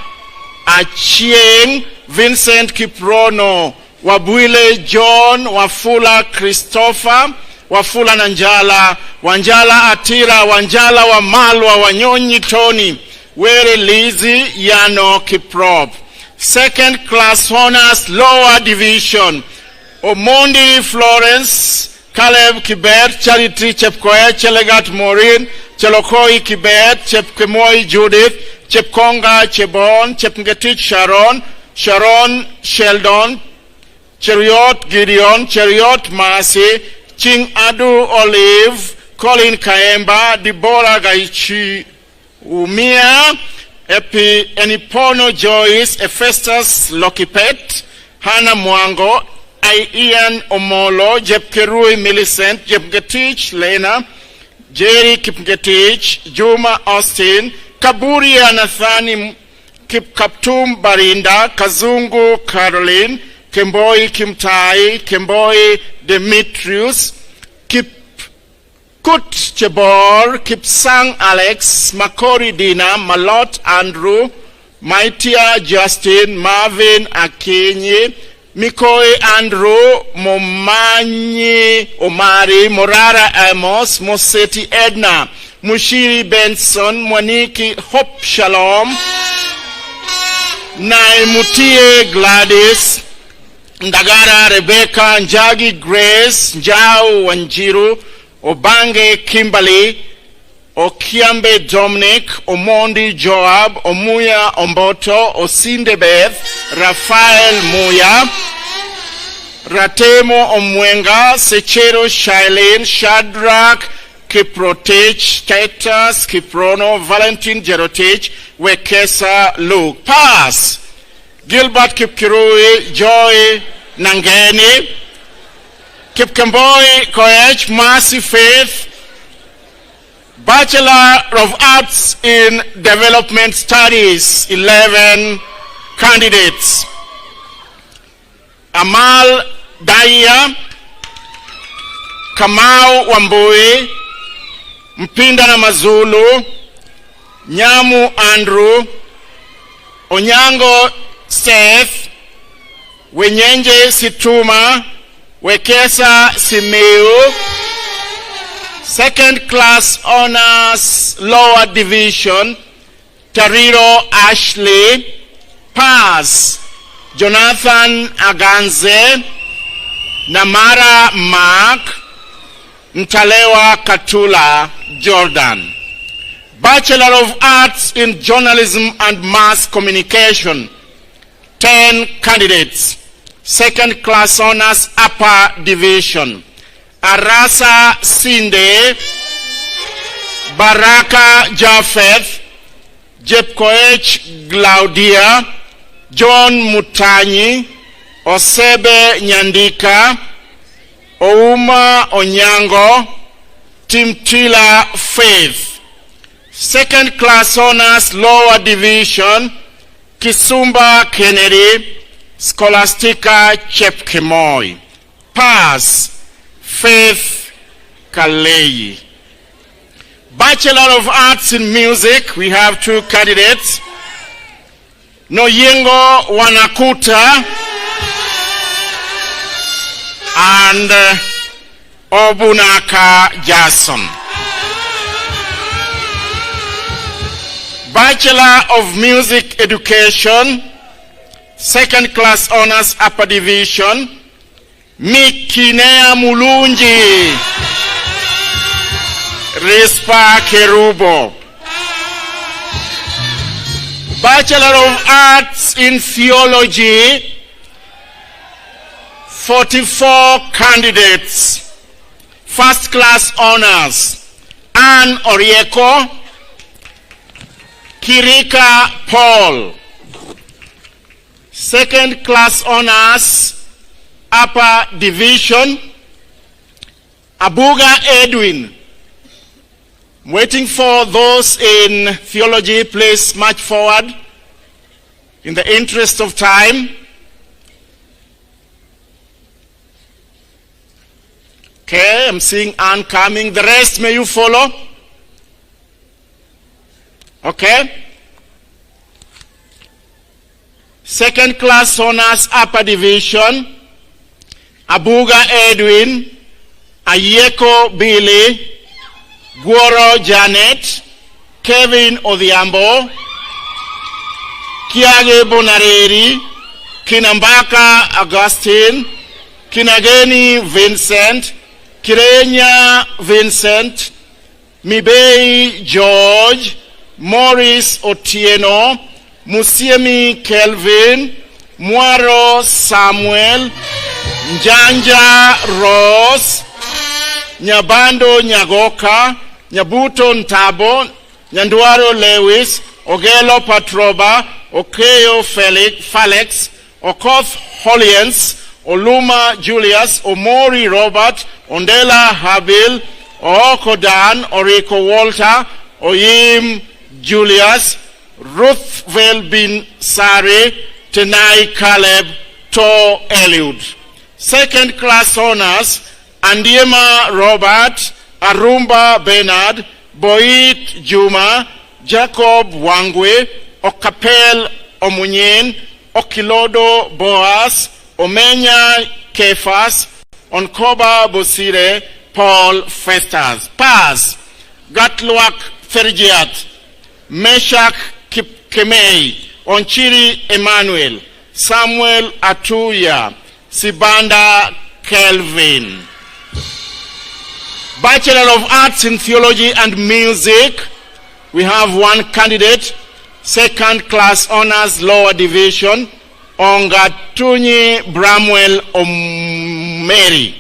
Achieng, Vincent Kiprono, Wabwile John, Wafula Christopher, Wafula Nanjala, Wanjala Atira, Wanjala Wamalwa, Wanyonyi Tony, Were Lizzie, Yano Kiprop. Second class honors, lower division, Omondi Florence, Caleb Kibet, Charity Chepkoe, Chelegat Maureen, Chelokoi Kibet, Chepkemoi Judith, Chepkonga Chebon, Chepngetich Sharon, Sharon Sheldon, Cheriot Gideon, Cheriot Mercy, Ching Adu Olive, Colin Kaemba, Deborah Gaichi Umia, Enipono Joyce, Ephistus Lokipet, Hannah Mwango, Ian Omolo, Jepkerui Millicent, Jepgetich Lena, Jerry Kipgetich, Juma Austin, Kaburi Anathani Kipkaptum Barinda, Kazungu Caroline, Kemboi Kimtai, Kemboi Demetrius, Kut Chebor, Kipsang Alex, Makori Dina, Malot Andrew, Maitia Justin, Marvin Akinyi, Mikoi Andrew, Momanyi Omari, Morara Amos, Moseti Edna, Mushiri Benson, Mwaniki Hope Shalom, Naimutie Gladys, Ndagara Rebecca, Njagi Grace, Njau Wanjiru, Obange Kimberly, Okiambe Dominic, Omondi Joab, Omuya Omboto, Osinde Beth, Rafael Muya, Ratemo Omwenga, Sechero Shailene, Shadrach Kiprotich, Titus Kiprono, Valentin Jerotich, Wekesa Luke. Pass. Gilbert Kipkirui, Joy Nangeni, Kipkemboi Koech, Mercy Faith, Bachelor of Arts in Development Studies, 11 candidates. Amal Daya, Kamau Wambui, Mpinda na Mazulu, Nyamu Andrew, Onyango Seth, Wenyenje Situma, Wekesa Simeu, second class honors lower division, Tariro Ashley, pass, Jonathan Aganze, Namara Mark, Ntalewa Katula Jordan. Bachelor of Arts in Journalism and Mass Communication, 10 candidates. Second class honors upper division, Arasa Sinde, Baraka Japheth, Jepkoech Glaudia, John Mutahi, Osebe Nyandika, Ouma Onyango, Timtila Faith. Second class honors lower division, Kisumba Kennedy, Scholastica Chepkemoi. Pass, Faith Kalei. Bachelor of Arts in Music, we have 2 candidates. Noyengo Wanakuta and Obunaka Jason. Bachelor of Music Education, second class honors upper division, Mikinea Mulunji, Rispa Kerubo. Bachelor of Arts in Theology, 44 candidates. First class honors, Anne Orieko, Kirika Paul. Second class honors, upper division, Abuga Edwin. I'm waiting for those in theology, please march forward in the interest of time. Okay, I'm seeing Anne coming. The rest, may you follow? Okay. Second class honors upper division, Abuga Edwin, Ayeko Billy, Guoro Janet, Kevin Odhiambo, Kiage Bonareri, Kinambaka Augustine, Kinageni Vincent, Kirenya Vincent, Mibei George, Morris Otieno, Musiemi Kelvin, Mwaro Samuel, Njanja Rose, Nyabando Nyagoka, Nyabuto Ntabo, Nyanduaro Lewis, Ogelo Patroba, Okeyo Felix, Okoth Hollians, Oluma Julius, Omori Robert, Ondela Habil, Okodan, Oriko Walter, Oyim Julius, Ruthvel bin Sari, Tenai Caleb, To Eliud. Second class honors, Andiema Robert, Arumba Bernard, Boit Juma, Jacob Wangwe, Okapel Omunyin, Okilodo Boas, Omenya Kefas, Onkoba Bosire, Paul Festas. Paz, Gatluak Fergiat, Meshach Kemei, Onchiri Emmanuel, Samuel Atuya, Sibanda Kelvin. Bachelor of Arts in Theology and Music, we have one candidate. Second class honors, lower division, Ongatunyi Bramwell Omeri.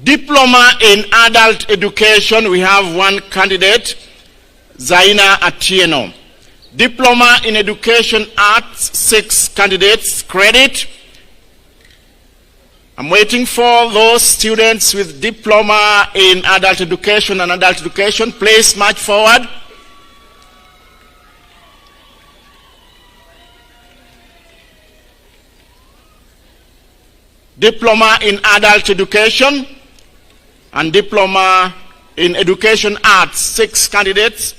Diploma in adult education, we have one candidate, Zaina Atieno. Diploma in education arts, 6 candidates. Credit. I'm waiting for those students with diploma in adult education and adult education. Please march forward. Diploma in adult education and diploma in education arts, 6 candidates.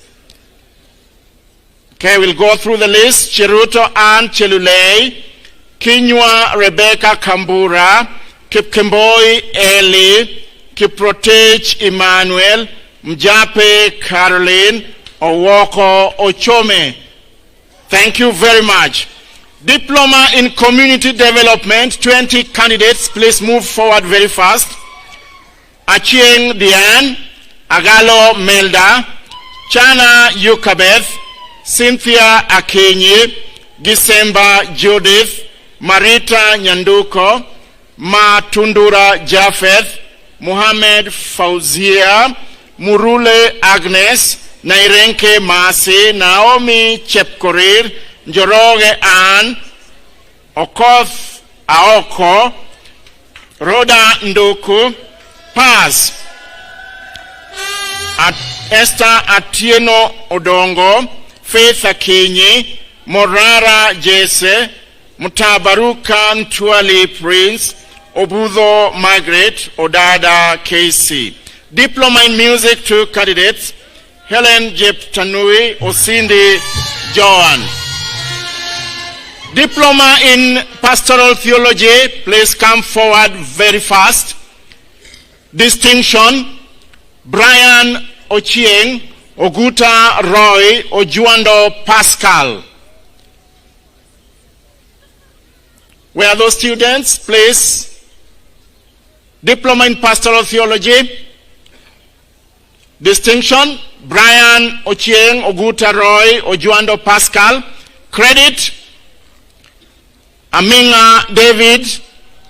Okay, we'll go through the list. Cheruto Ann Chelulei, Kinywa Rebecca Kambura, Kipkemboi Eli, Kiprotech Emmanuel, Mjape Caroline, Owoko Ochome. Thank you very much. Diploma in community development, 20 candidates. Please move forward very fast. Achieng Diane, Agalo Melda, Chana Yukabeth, Cynthia Akenyi, Gisemba Judith, Marita Nyanduko, Matundura Japheth, Muhammad Fauzia, Murule Agnes, Nairenke Masi, Naomi Chepkorir, Njoroge Ann, Okoth Aoko, Rhoda Nduku. Paz, Esther Atieno Odongo, Faith Akinyi, Morara Jesse, Mutabaruka Ntwali Prince, Obudo Margaret, Odada KC. Diploma in music, 2 candidates, Helen Jeptanui, Osindi Joan. Diploma in pastoral theology, please come forward very fast. Distinction, Brian Ochieng, Oguta Roy, Ojuando Pascal. Where are those students, please? Diploma in pastoral theology. Distinction, Brian Ochieng, Oguta Roy, Ojuando Pascal. Credit, Aminga David,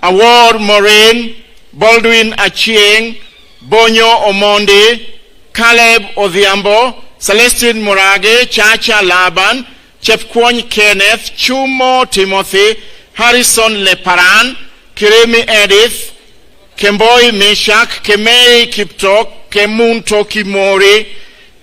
Award Maureen, Baldwin Achieng, Bonyo Omondi, Caleb Odhiambo, Celestine Murage, Chacha Laban, Chepkwony Kenneth, Chumo Timothy, Harrison Leparan, Kiremi Edith, Kemboi Meshach, Kemei Kiptok, Kemunto Kimori,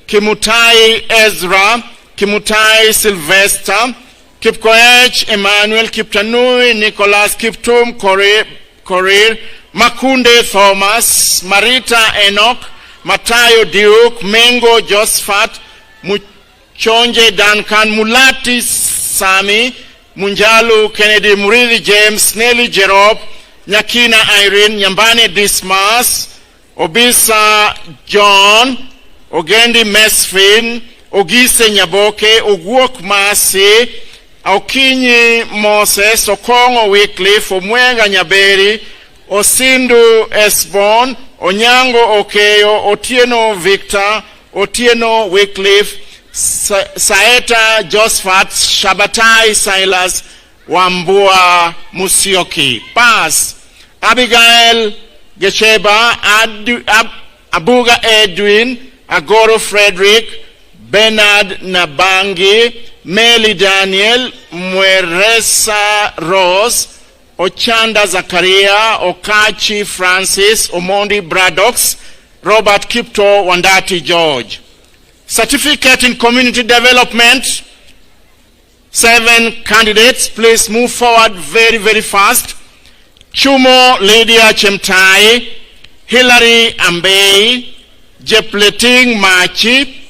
Kimutai Ezra, Kimutai Sylvester, Kipkoech Emmanuel, Kiptanui Nicholas, Kiptum Korir, Makunde Thomas, Marita Enoch, Matayo Duke, Mengo Josephat, Muchonje Duncan, Mulati Sami, Munjalu Kennedy, Murithi James, Nelly Jerop, Nyakina Irene, Nyambane Dismas, Obisa John, Ogendi Mesfin, Ogise Nyaboke, Ogwok Masi, Aukinyi Moses, Okongo Wycliffe, Omwenga Nyaberi, Osindu Esbon, Onyango Okeyo, Otieno Victor, Otieno Wycliffe, Saeta Josephat, Shabatai Silas, Wambua Musioki. Pass. Abigail Gesheba, Abuga Edwin, Agoro Frederick, Bernard Nabangi, Meli Daniel, Mweresa Rose, Ochanda Zakaria, Okachi Francis, Omondi Bradox, Robert Kipto, Wandati George. Certificate in Community Development, 7 candidates. Please move forward very, very fast. Chumo Lydia Chemtai, Hilary Ambei, Jepleting Machi,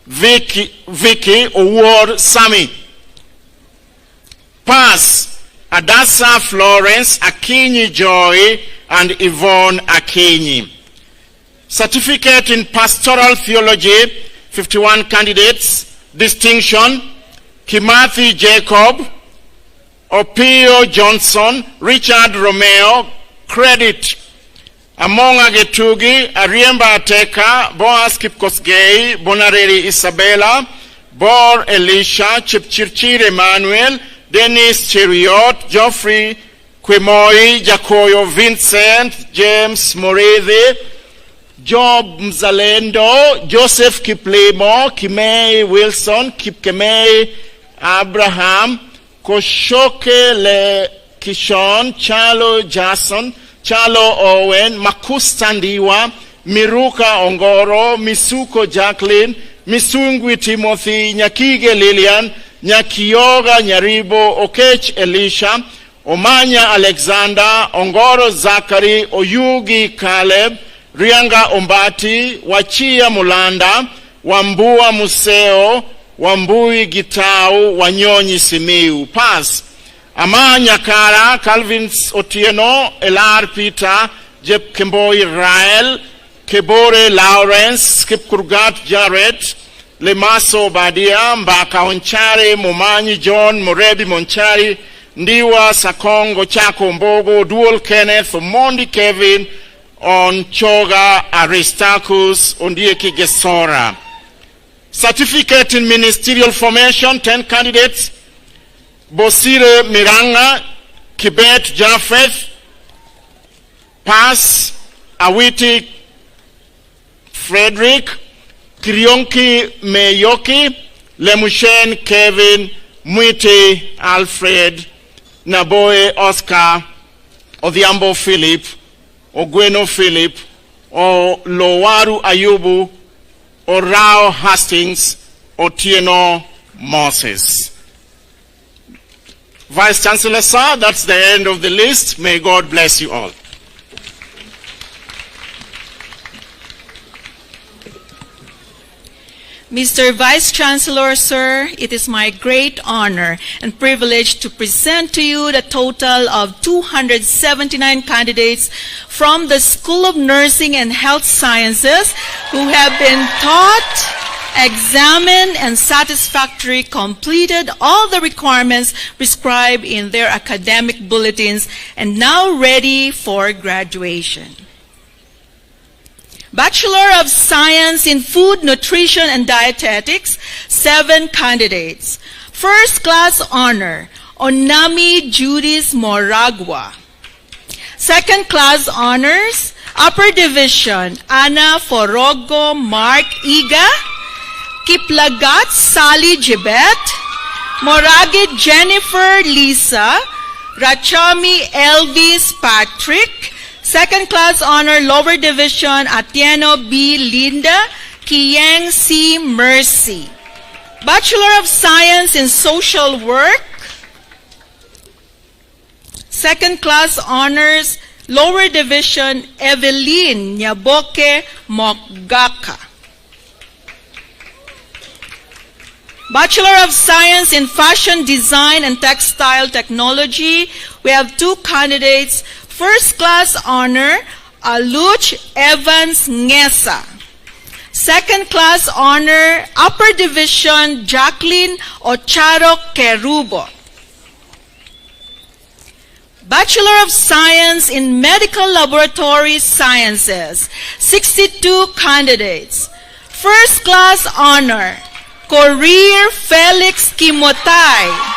Vicky Award Sami. Pass, Adasa Florence, Akinyi Joy, and Yvonne Akinyi. Certificate in Pastoral Theology, 51 candidates. Distinction, Kimathi Jacob, Opio Johnson, Richard Romeo. Credit, Amonga Getugi, Ariemba Ateka, Boaz Kipkosgei, Bonareri Isabella, Bor Elisha, Chipchirchir Emmanuel, Dennis Cheriot, Geoffrey Kwemoi, Jacoyo Vincent, James Morethi, Job Mzalendo, Joseph Kiplimo, Kimei Wilson, Kipkemei Abraham, Koshoke Le Kishon, Chalo Jason, Chalo Owen, Makustandiwa, Miruka Ongoro, Misuko Jacqueline, Misungwi Timothy, Nyakige Lilian, Nyakioga Nyaribo, Okech Elisha, Omanya Alexander, Ongoro Zachary, Oyugi Caleb, Rianga Ombati, Wachia Mulanda, Wambua Museo, Wambui Gitau, Wanyonyi Simiu. Pass. Amanya Kara, Calvin Otieno, Elar Peter, Jeb Kemboi Rael, Kebore Lawrence, Kipkurgat Jarrett, Lemaso Badia, Mbaka Onchari, Momanyi John, Morebi Monchari, Ndiwa Sakongo Chako Mbogo, Dual Kenneth, Mondi Kevin, Onchoga Aristarchus, Ondieki Gesora. Certificate in Ministerial Formation, 10 candidates. Bosire Miranga, Kibet Japheth. Pass, Awiti Frederick, Kirionki Meyoki, Lemushen Kevin, Mwiti Alfred, Naboe Oscar, Odhiambo Philip, Ogweno Philip, or Lowaru Ayubu, or Rao Hastings, or Tieno Moses. Vice Chancellor, sir, that's the end of the list. May God bless you all. Mr. Vice Chancellor, sir, it is my great honor and privilege to present to you the total of 279 candidates from the School of Nursing and Health Sciences who have been taught, examined, and satisfactorily completed all the requirements prescribed in their academic bulletins and now ready for graduation. Bachelor of Science in Food, Nutrition, and Dietetics, 7 candidates. First class honor, Onami Judith Moragua. Second class honors, Upper Division, Ana Forogo Mark Iga, Kiplagat Sally Jibet, Moragit Jennifer Lisa, Rachami Elvis Patrick. Second class honor, Lower Division, Atieno B. Linda, Kiyang C. Mercy. Bachelor of Science in Social Work. Second class honors, Lower Division, Evelyn Nyaboke Mogaka. Bachelor of Science in Fashion Design and Textile Technology, we have 2 candidates. First class honor, Aluch Evans Ngesa. Second class honor, Upper Division, Jacqueline Ocharo Kerubo. Bachelor of Science in Medical Laboratory Sciences, 62 candidates. First class honor, Courier Felix Kimotai.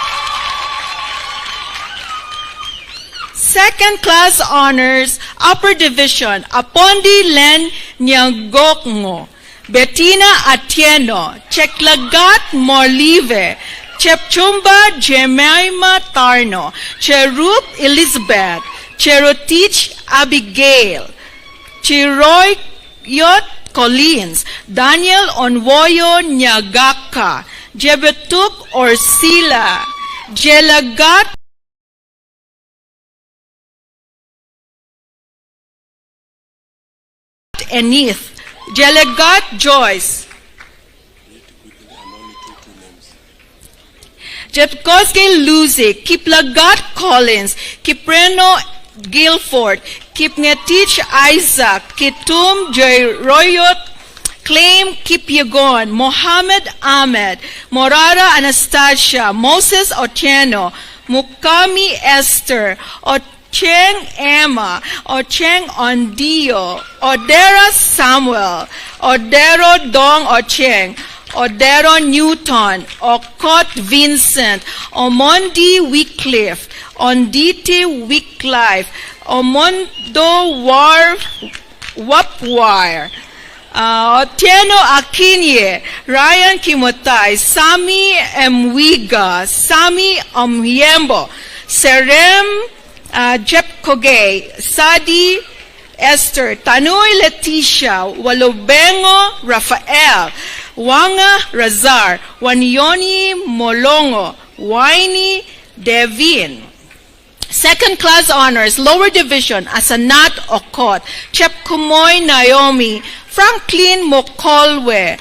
Second class honors, Upper Division, Apondi Len Nyangokngo, Bettina Atieno, Cheklagat Morlive, Chepchumba Jemima Tarno, Cherup Elizabeth, Cherotich Abigail, Chiroyot Collins, Daniel Onwoyo Nyagaka, Jebetuk Orsila, Jelagat Enith, Jelagat Joyce, Jepkoski Lucy, Kiplagat Collins, Kipreno Guilford, Kipngetich Isaac, Kitum Jeroyot, Claim Kipyagon, Mohammed Ahmed, Morara Anastasia, Moses Otieno, Mukami Esther, Ocheng Emma, Ocheng Ondio, Odera Samuel, Odero Dong Ocheng, Odero Newton, Okot Vincent, Omondi Wycliffe, Onditi Wycliffe, Omondo Wapwire, Otieno Akinye, Ryan Kimotai, Sami Mwiga, Sami Omyembo, Serem Jepkogay, Sadi Esther, Tanui Leticia, Walobengo Rafael, Wanga Razar, Wanyoni Molongo, Waini Devin. Second class honors, lower division, Asanat Okot, Chepkumoy Naomi, Franklin Mokolwe,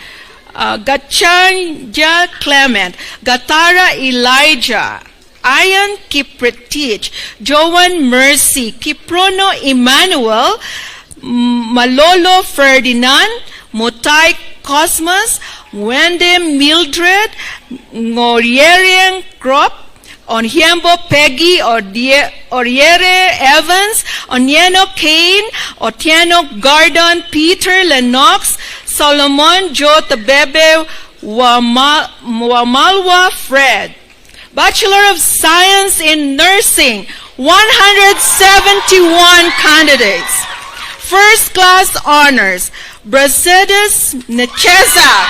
Gachanja Clement, Gatara Elijah, Ayan Kipretich, Joan Mercy, Kiprono Emmanuel, Malolo Ferdinand, Mutahi Cosmos, Wende Mildred, Ngorieren Crop, Onhiembo Peggy, Oriere Evans, Onyeno Kane, Otieno Gardon, Peter Lennox, Solomon Jotabebe, Wamalwa Fred. Bachelor of Science in Nursing, 171 candidates. First class honors, Bracedes Necheza,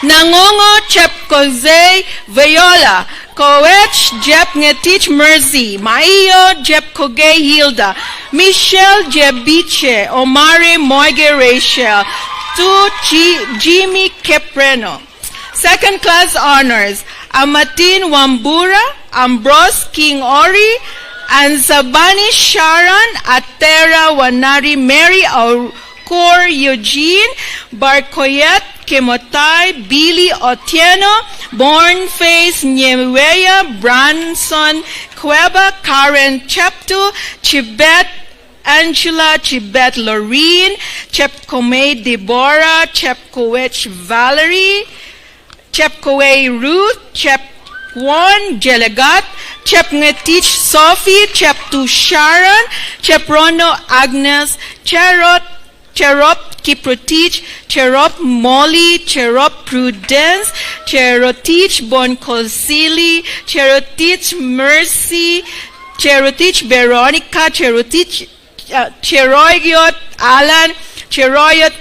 Nangongo Chepkoze Viola, Coach Jep Ngetich Mercy, Maiyo Jepkoge Hilda, Michelle Jebiche, Omari Moige Rachel, Jimmy Kepreno. Second class honors, Amatin Wambura, Ambrose King Ori, and Sabani Sharon, Atera Wanari Mary Aukor Eugene, Barkoyet Kemotai, Billy Otieno, Bornface Nyeweya, Branson Cueva, Karen Cheptu, Chibet Angela, Chibet Loreen, Chepkomei Deborah, Chepkowech Valerie, Chepkowe Ruth, Chepkwon Jelegat, Chepngetich Sophie, Cheptu Sharon, Cheprono Agnes, Cherop Kiprotich, Cherop Molly, Cherop Prudence, Cherotich Bonkosili, Cherotich Mercy, Cherotich Veronica, Cherotich Cheroyot Alan, Cheroyot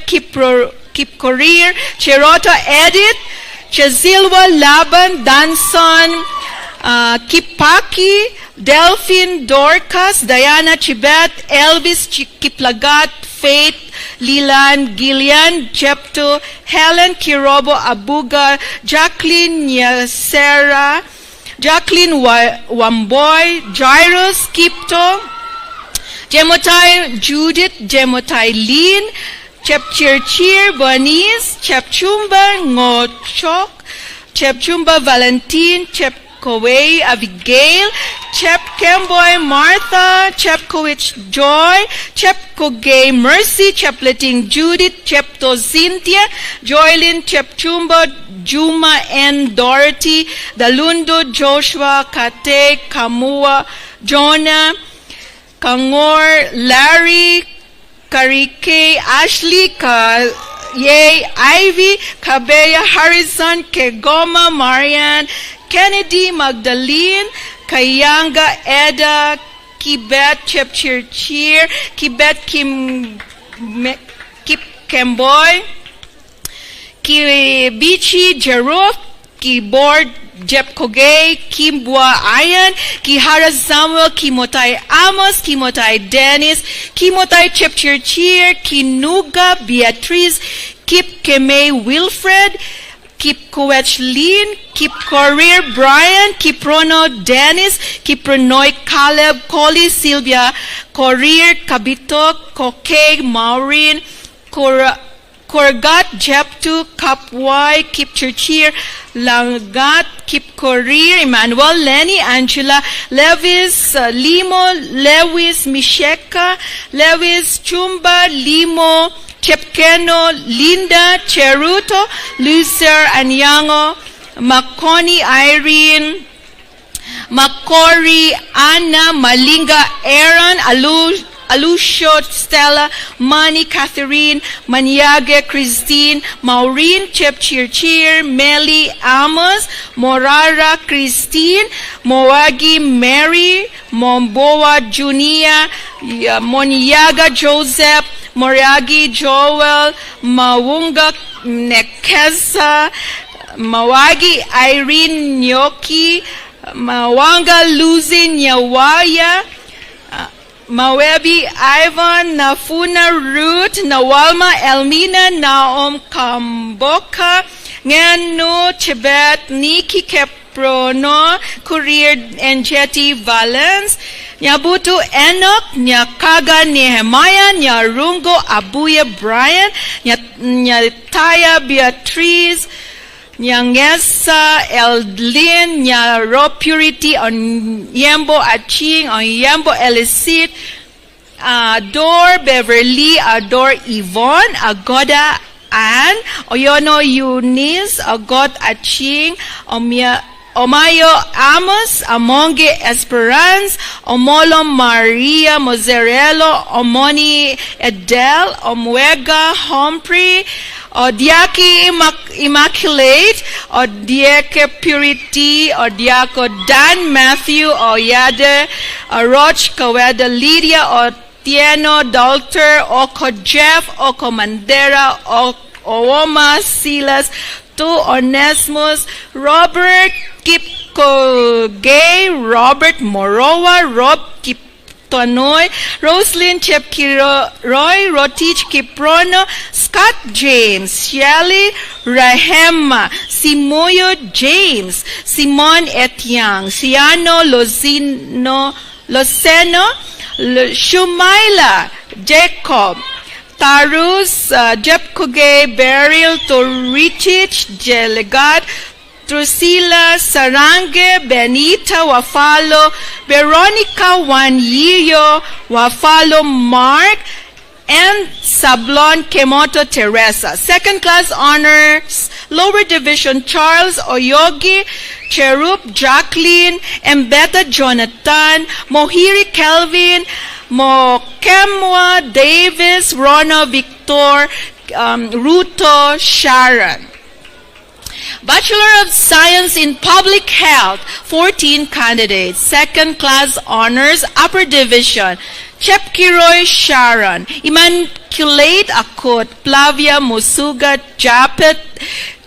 Kipkorir, Cherota Edith, Chazilwa Laban, Danson, Kipaki, Delphine Dorcas, Diana Chibet, Elvis Kiplagat, Faith, Lilan, Gillian, Jepto, Helen Kirobo Abuga, Jacqueline Nyasera, Jacqueline Wamboy, Jairus Kipto, Jemotai Judith, Jemotai Lin, Chepchirchir Bonis, Chepchumba Ngochok, Chepchumba Valentine, Chepkowei Abigail, Chepkemboy Martha, Chepkowich Joy, Chepkogay Mercy, Chepleting Judith, Chepto Cynthia, Joylyn Chepchumba, Juma N. Dorothy, Dalundo Joshua, Kate, Kamua, Jonah, Kangor, Larry, Karike, Ashley, Yay, Ivy, Kabeya, Harrison, Kegoma, Marianne, Kennedy, Magdalene, Kayanga, Eda, Kibet, Chepchirchir, Kibet, Kip Kemboy, Kibichi, Jeruf, Keyboard Jep Kogay, Kimbua Ayan, Kihara Samuel, Kimotai Amos, Kimotai Dennis, Kimotai Chepchirchir, Kinuga Beatrice, Kip Keme Wilfred, Kip Kowech Lynn, Kip Courier Brian, Kiprono Dennis, Kipronoy Caleb, Collie Sylvia, Courier Kabito, Kokeg Maureen, Korgat Jeptu, Kapwai, Kip Churchier, Langat, Kip Courier, Emmanuel, Lenny, Angela, Lewis, Limo, Lewis, Misheka, Lewis, Chumba, Limo, Chepkeno, Linda, Cheruto, Lucer, Anyango, Makoni, Irene, Makori, Anna, Malinga, Aaron, Alusho, Stella, Mani, Catherine, Maniage, Christine, Maureen, Chepchirchir, Melly, Amos, Morara, Christine, Moagi, Mary, Momboa, Junia, Moniaga, Joseph, Moriagi, Joel, Mawunga, Nekesa, Mawagi, Irene, Nyoki, Mawanga, Lucy, Nyawaya, Mawebi, Ivan, Nafuna, Ruth, Nawalma, Elmina, Naom, Kamboka, Ngano, Chebet, Niki, Keprono, Courier, Enjeti, Valence, Nyabutu, Enoch, Nyakaga, Nehemiah, Nyarungo, Abuya, Brian, Nyataya, Beatrice, Nyangesa, Eldlin, Nyaro Purity, on Yembo Aching, on Yembo Elicit, Adore Beverly, Adore Yvonne, Agoda Ann, Oyono Eunice, Agod Aching, Omayo Amos, Amonge Esperance, Omolo Maria Mozzarella, Omoni Edel, Omwega Humphrey, Odiaki Immaculate, Odiake Purity, Odiako Dan Matthew, Oyade, Roch Kaweda Lydia, Otieno Dalter, Oko Jeff, Oko Mandera, Ooma Silas, Tu Onesmus, Robert Kipko Gay, Robert Morowa, Rob Kiptonoy, Roslyn Chepkiroy, Rotich Kiprono, Scott James, Shelley Rahema, Simoyo James, Simon Etiang, Siano Loseno, Shumaila, Jacob, Tarus, Jepkoge, Beryl, Toritich, Jelegat, Drusilla, Sarange, Benita, Wafalo, Veronica, Wanyio, Wafalo, Mark, and Sablon Kemoto Teresa. Second class honors, lower division, Charles Oyogi, Cherup Jacqueline, Mbeta Jonathan, Mohiri Kelvin, Mokemwa Davis, Rona Victor, Ruto Sharon. Bachelor of Science in Public Health, 14 candidates. Second class honors, upper division, Chepkiroy Sharon, Immaculate Akot, Plavia Musuga Japet,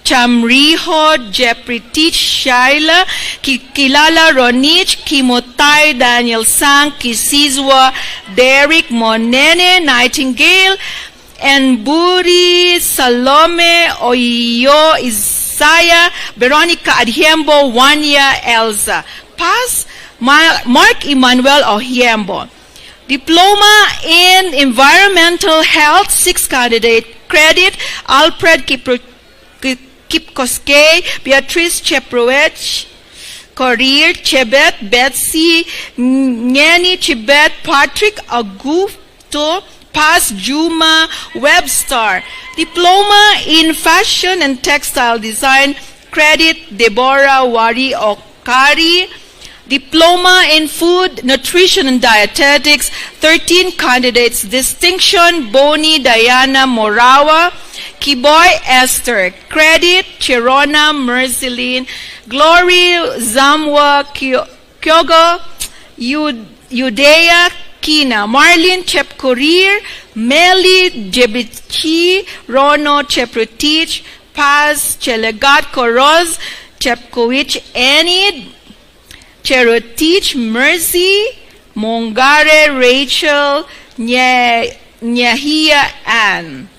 Chamriho, Jepritich Shaila, Kilala Ronich, Kimotai Daniel Sang, Kisizwa, Derek Monene, Nightingale, and Buri Salome Oyo Isaiah, Veronica Adhiembo, Wanya Elsa. Pass, Mark Emmanuel Ohiembo. Diploma in Environmental Health, 6 candidate. Credit, Alfred Kipkoske, Beatrice Cheproech, Courier, Chebet, Betsy, Nyani Chebet, Patrick Agufto, Pass Juma Webstar. Diploma in Fashion and Textile Design. Credit, Deborah Wari Okari. Diploma in Food, Nutrition and Dietetics, 13 candidates. Distinction, Boni Diana Morawa, Kiboy Esther. Credit, Chirona Merceline, Glory Zamwa Kyogo, Yudea Kina, Marlene Chepkorir, Meli Jebichi, Rono Cheprotich, Paz Chelegat Koroz, Chepkoich Enid, Cherotich Mercy, Mongare Rachel, Nyahia Ann.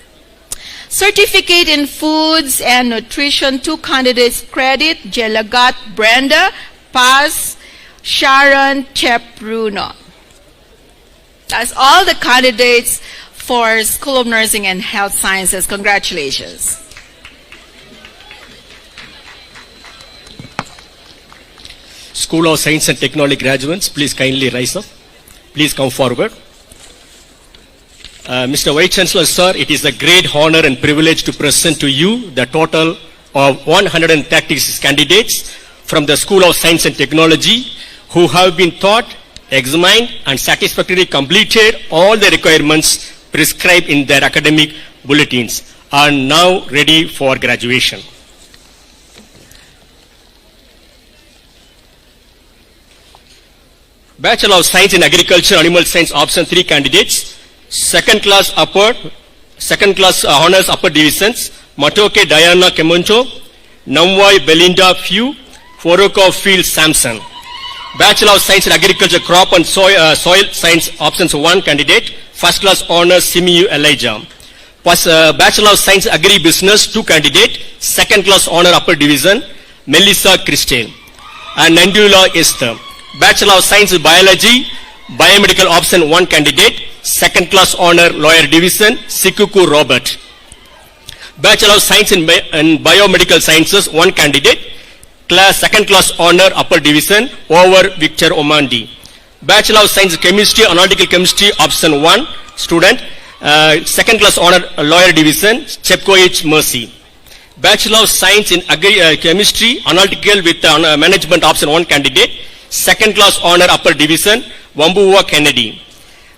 Certificate in Foods and Nutrition, 2 candidates credit, Jelagat Brenda, pass, Sharon Chepruno. That's all the candidates for School of Nursing and Health Sciences. Congratulations. School of Science and Technology graduates, please kindly rise up. Please come forward. Mr. Vice Chancellor, sir, it is a great honor and privilege to present to you the total of 136 candidates from the School of Science and Technology who have been taught, examined, and satisfactorily completed all the requirements prescribed in their academic bulletins, are now ready for graduation. Bachelor of Science in Agriculture, Animal Science, option 3 candidates. Second class honors upper divisions, Matoke Diana Kemoncho, Namwai Belinda Few, Foroko Field Samson. Bachelor of Science in Agriculture, Crop and Soil Science, options 1 candidate, first class honors Simiyu Elijah. Bachelor of Science Agri-Business, 2 candidate, second class honor upper division, Melissa Christine. And Nandula Esther. Bachelor of Science in Biology, Biomedical, option 1 candidate, second class honor lawyer division, Sikuku Robert. Bachelor of Science in Biomedical Sciences, 1 candidate, second class honor upper division, over Victor Omandi. Bachelor of Science in Chemistry, Analytical Chemistry, option 1 student, second class honor lawyer division, Chepkoich Mercy. Bachelor of Science in Chemistry, Analytical with Management, option 1 candidate, second class honor upper division, Wambuwa Kennedy.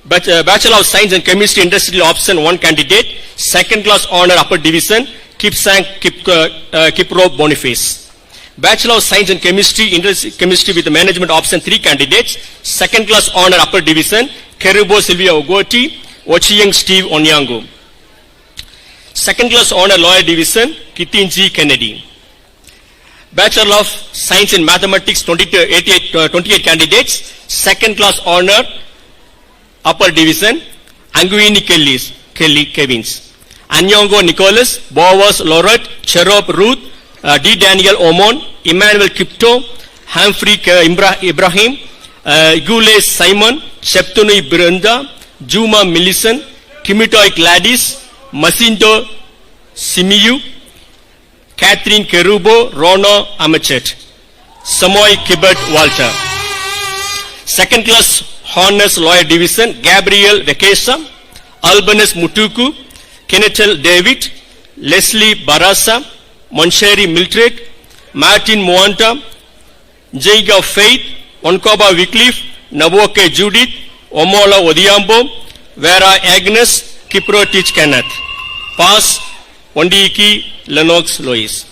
Bachelor of Science in Chemistry, Industrial, option 1 candidate, second class honor upper division, Kipsang Kipro Boniface. Bachelor of Science in Chemistry, Chemistry with Management, option 3 candidates, second class honor upper division, Kerubo Sylvia Ogoti, Ochieng Steve Onyango. Second class honor lawyer division, Kitinji Kennedy. Bachelor of Science in Mathematics, 28 candidates, second class honor upper division, Anguini Kelly Kevins. Anyongo Nicholas, Bowers Lauret, Cherop Ruth, D. Daniel Omon, Emmanuel Kipto, Humphrey Ibrahim, Gule Simon, Sheptuni Brenda, Juma Millicent, Kimitoy Gladys, Masindo Simiyu, Catherine Kerubo, Rono Amachet, Samoy Kibet Walter. Second class honors lawyer division, Gabriel Vekesa, Albanus Mutuku, Kennethel David, Leslie Barasa, Monsheri Mildred, Martin Moanta, Jaiga Faith, Onkoba Wycliffe, Nawoke Judith, Omola Odiambo, Vera Agnes, Kipro Teach Kenneth. Pass, Wandiki Lennox Lois.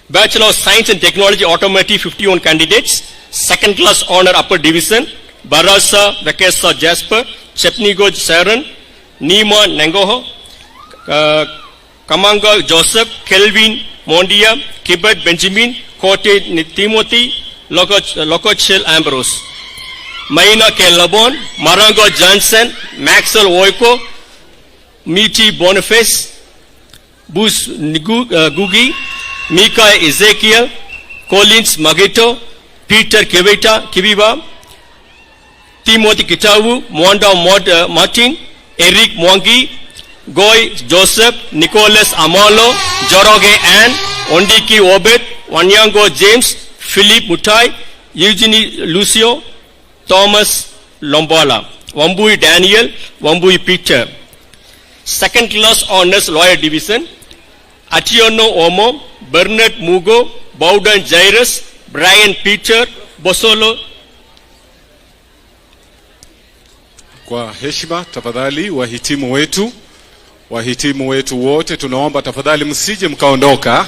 Bachelor of Science and Technology, Automotive, 51 candidates, second class honor upper division, Barasa Vekesa Jasper, Chepnigo Sharon, Nima Nangoho, Kamanga Joseph, Kelvin Mondia, Kibet Benjamin, Kote Timothy, Lokochel Ambrose. Maina K. Labon, Marango Johnson, Maxwell Woiko, Miti Boniface, Bus Gugi, Mika Ezekiel, Collins Magito, Peter Kiviva, Timothy Kitawu, Mwanda Martin, Eric Mwangi, Goy Joseph, Nicholas Amalo, Joroge Ann, Ondiki Obed, Wanyango James, Philip Mutahi, Eugenie Lucio, Thomas Lombola, Wambui Daniel, Wambui Peter. Second class honors lawyer division, Ationo Omo, Bernard Mugo, Bowden Jairus, Brian Peter, Bosolo. Kwa heshima, tafadhali wahitimu wetu wote, tunaomba tafadhali msije mkaondoka,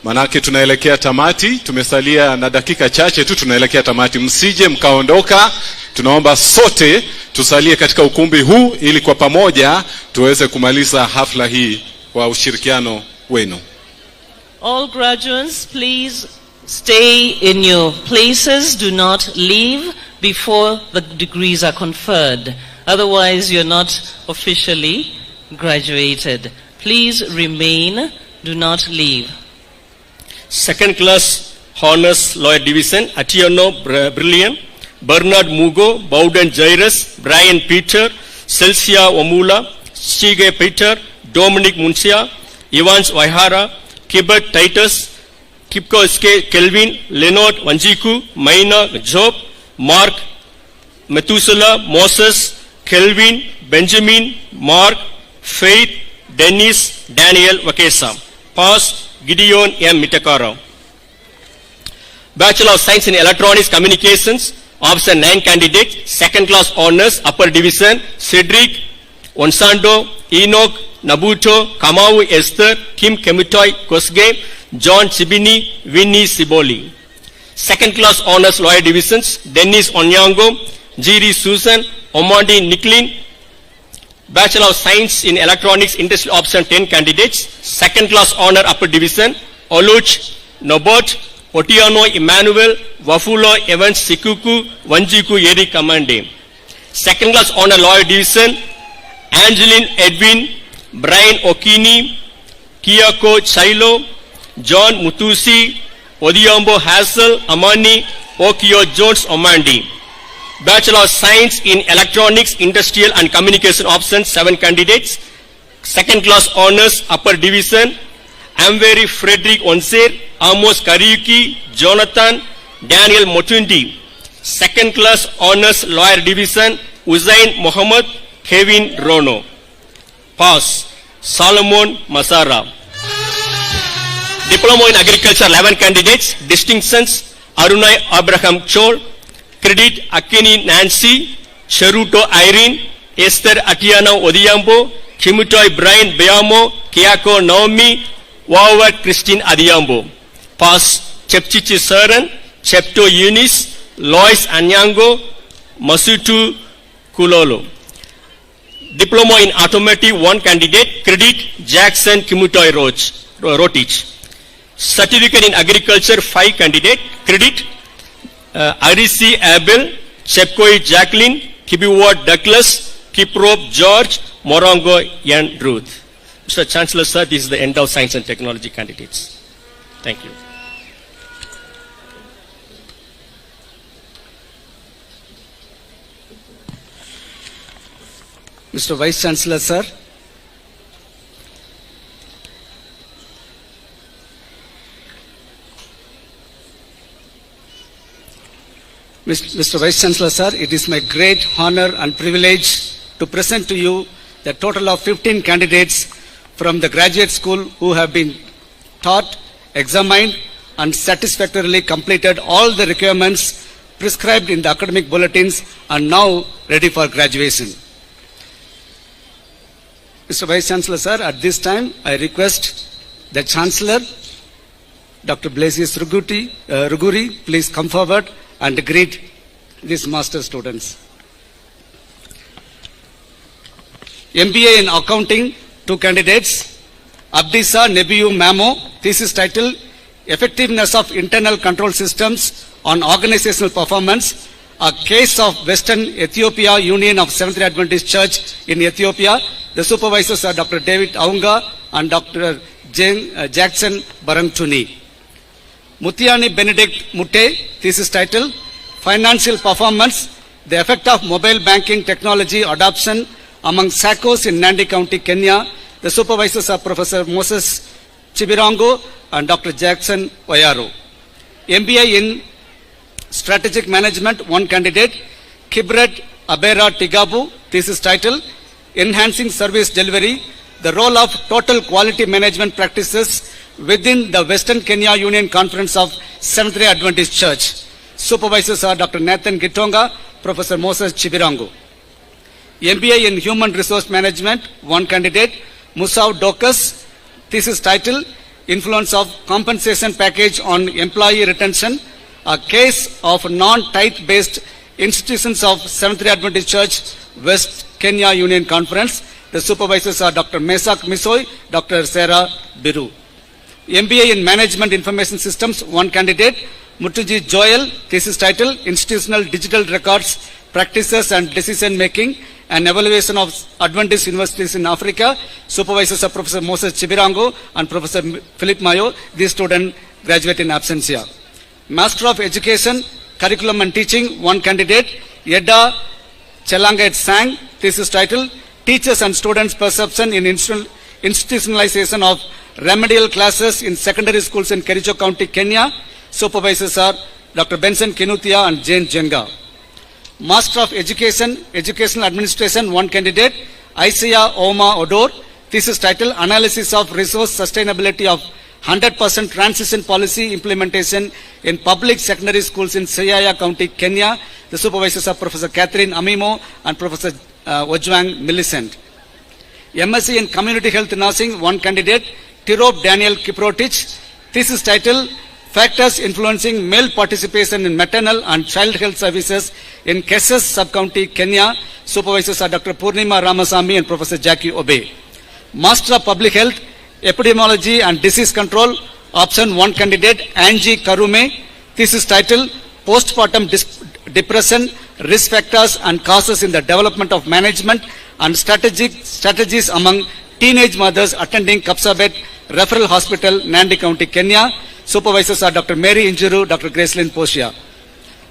manake tunaelekea tamati, tumesalia na dakika chache tu tunaelekea tamati. Msije mkaondoka, tunaomba sote tusalie katika ukumbi huu ili kwa pamoja tuweze kumaliza hafla hii kwa ushirikiano wenu. All graduates, please stay in your places. Do not leave before the degrees are conferred. Otherwise, you're not officially graduated. Please remain. Do not leave. Second class Honors Lawyer Division, Atiano Brilliant, Bernard Mugo, Bowden Jairus, Brian Peter, Celsia Omula, Shige Peter, Dominic Muncia, Evans Waihara, Kibet Titus, Kipko SK Kelvin, Leonard Wanjiku, Maina Job, Mark Methuselah, Moses, Kelvin, Benjamin, Mark, Faith, Dennis, Daniel Wakesa. Pass, Gideon M. Mitakara. Bachelor of Science in Electronics Communications, Officer 9 candidate, second class honors, upper division, Cedric, Onsando, Enoch, Nabuto, Kamau Esther, Kim Kemutoi Kosge, John Chibini, Winnie Siboli. Second class honors lawyer divisions, Dennis Onyango, Jiri Susan, Omandi Niklin. Bachelor of Science in Electronics Industrial Option 10 candidates, second class honor upper division, Oluch, Nobot, Otiano Emmanuel, Wafulo Evans Sikuku, Wanjiku Yeri Kamande. Second class honor lawyer division, Angeline Edwin, Brian Okini, Kiyako Chailo, John Mutusi, Odiambo Hassel, Amani, Okio Jones Omandi. Bachelor of Science in Electronics, Industrial and Communication Options, 7 candidates. Second class honors upper division, Amveri Frederick Onser, Amos Kariuki, Jonathan, Daniel Motundi. Second class honors lawyer division, Uzain Mohammed, Kevin Rono. Pass, Solomon Masara. Diploma in Agriculture, 11 candidates. Distinctions, Arunai Abraham Chol. Credit, Akini Nancy, Cheruto Irene, Esther Atiana Odiambo, Kimutoi Brian Beamo, Kiako Naomi, Wawa Christine Adiambo. Pass, Chepchichi Saran, Chepto Eunice, Lois Anyango, Masutu Kulolo. Diploma in Automotive, 1 candidate. Credit, Jackson Kimutoi Rotich. Certificate in Agriculture, 5 candidate. Credit, Arisi Abel, Chepkoi Jacqueline, Kibiward Douglas, Kiprop George, Morongo Yan Ruth. Mr. Chancellor, sir, this is the end of Science and Technology candidates. Thank you. Mr. Vice Chancellor, sir. Mr. Vice Chancellor, sir, it is my great honor and privilege to present to you the total of 15 candidates from the graduate school who have been taught, examined, and satisfactorily completed all the requirements prescribed in the academic bulletins and now ready for graduation. Mr. Vice Chancellor, sir, at this time I request the Chancellor, Dr. Blasius Ruguri, please come forward and greet these master students. MBA in Accounting, 2 candidates. Abdisa Nebiyu Mamo, thesis title, Effectiveness of Internal Control Systems on Organizational Performance, a case of Western Ethiopia Union of Seventh-day Adventist Church in Ethiopia. The supervisors are Dr. David Aunga and Dr. Jackson Barantuni. Mutiani Benedict Mute, thesis title, Financial Performance, the Effect of Mobile Banking Technology Adoption among SACCOs in Nandi County, Kenya. The supervisors are Professor Moses Chibirango and Dr. Jackson Oyaro. MBA in Strategic Management, 1 candidate, Kibret Abera Tigabu, thesis title, Enhancing Service Delivery, the role of total quality management practices within the Western Kenya Union Conference of Seventh-day Adventist Church. Supervisors are Dr. Nathan Gitonga, Professor Moses Chibirango. MBA in Human Resource Management, 1 candidate, Musau Dokas, thesis title, Influence of Compensation Package on Employee Retention, a case of non-tithe-based institutions of Seventh-day Adventist Church, West Kenya Union Conference. The supervisors are Dr. Mesak Misoi, Dr. Sarah Biru. MBA in Management Information Systems, one candidate. Mutuji Joel, thesis title, Institutional Digital Records, Practices and Decision Making and Evaluation of Adventist Universities in Africa. Supervisors are Professor Moses Chibirango and Professor Philip Mayo. These students graduate in absentia. Master of Education, Curriculum and Teaching, one candidate. Yedda Chelangat Sang, thesis title, Teachers and Students' Perception in Institutionalization of Remedial Classes in Secondary Schools in Kericho County, Kenya. Supervisors are Dr. Benson Kinuthia and Jane Jenga. Master of Education, Educational Administration, one candidate. Isaiah Oma Odor, thesis title, Analysis of Resource Sustainability of 100% Transition Policy Implementation in Public Secondary Schools in Siaya County, Kenya. The supervisors are Professor Catherine Amimo and Professor Ojwang Millicent. MSc in Community Health Nursing, one candidate. Tirop Daniel Kiprotich, thesis title, Factors Influencing Male Participation in Maternal and Child Health Services in Kesses Sub-County, Kenya. Supervisors are Dr. Purnima Ramasamy and Professor Jackie Obe. Master of Public Health, Epidemiology and Disease Control, option one candidate, Angie Karume, thesis title, Postpartum Depression, Risk Factors and Causes in the Development of Management and Strategies among Teenage Mothers Attending Kapsabet Referral Hospital, Nandi County, Kenya. Supervisors are Dr. Mary Injuru, Dr. Gracelyn Posia.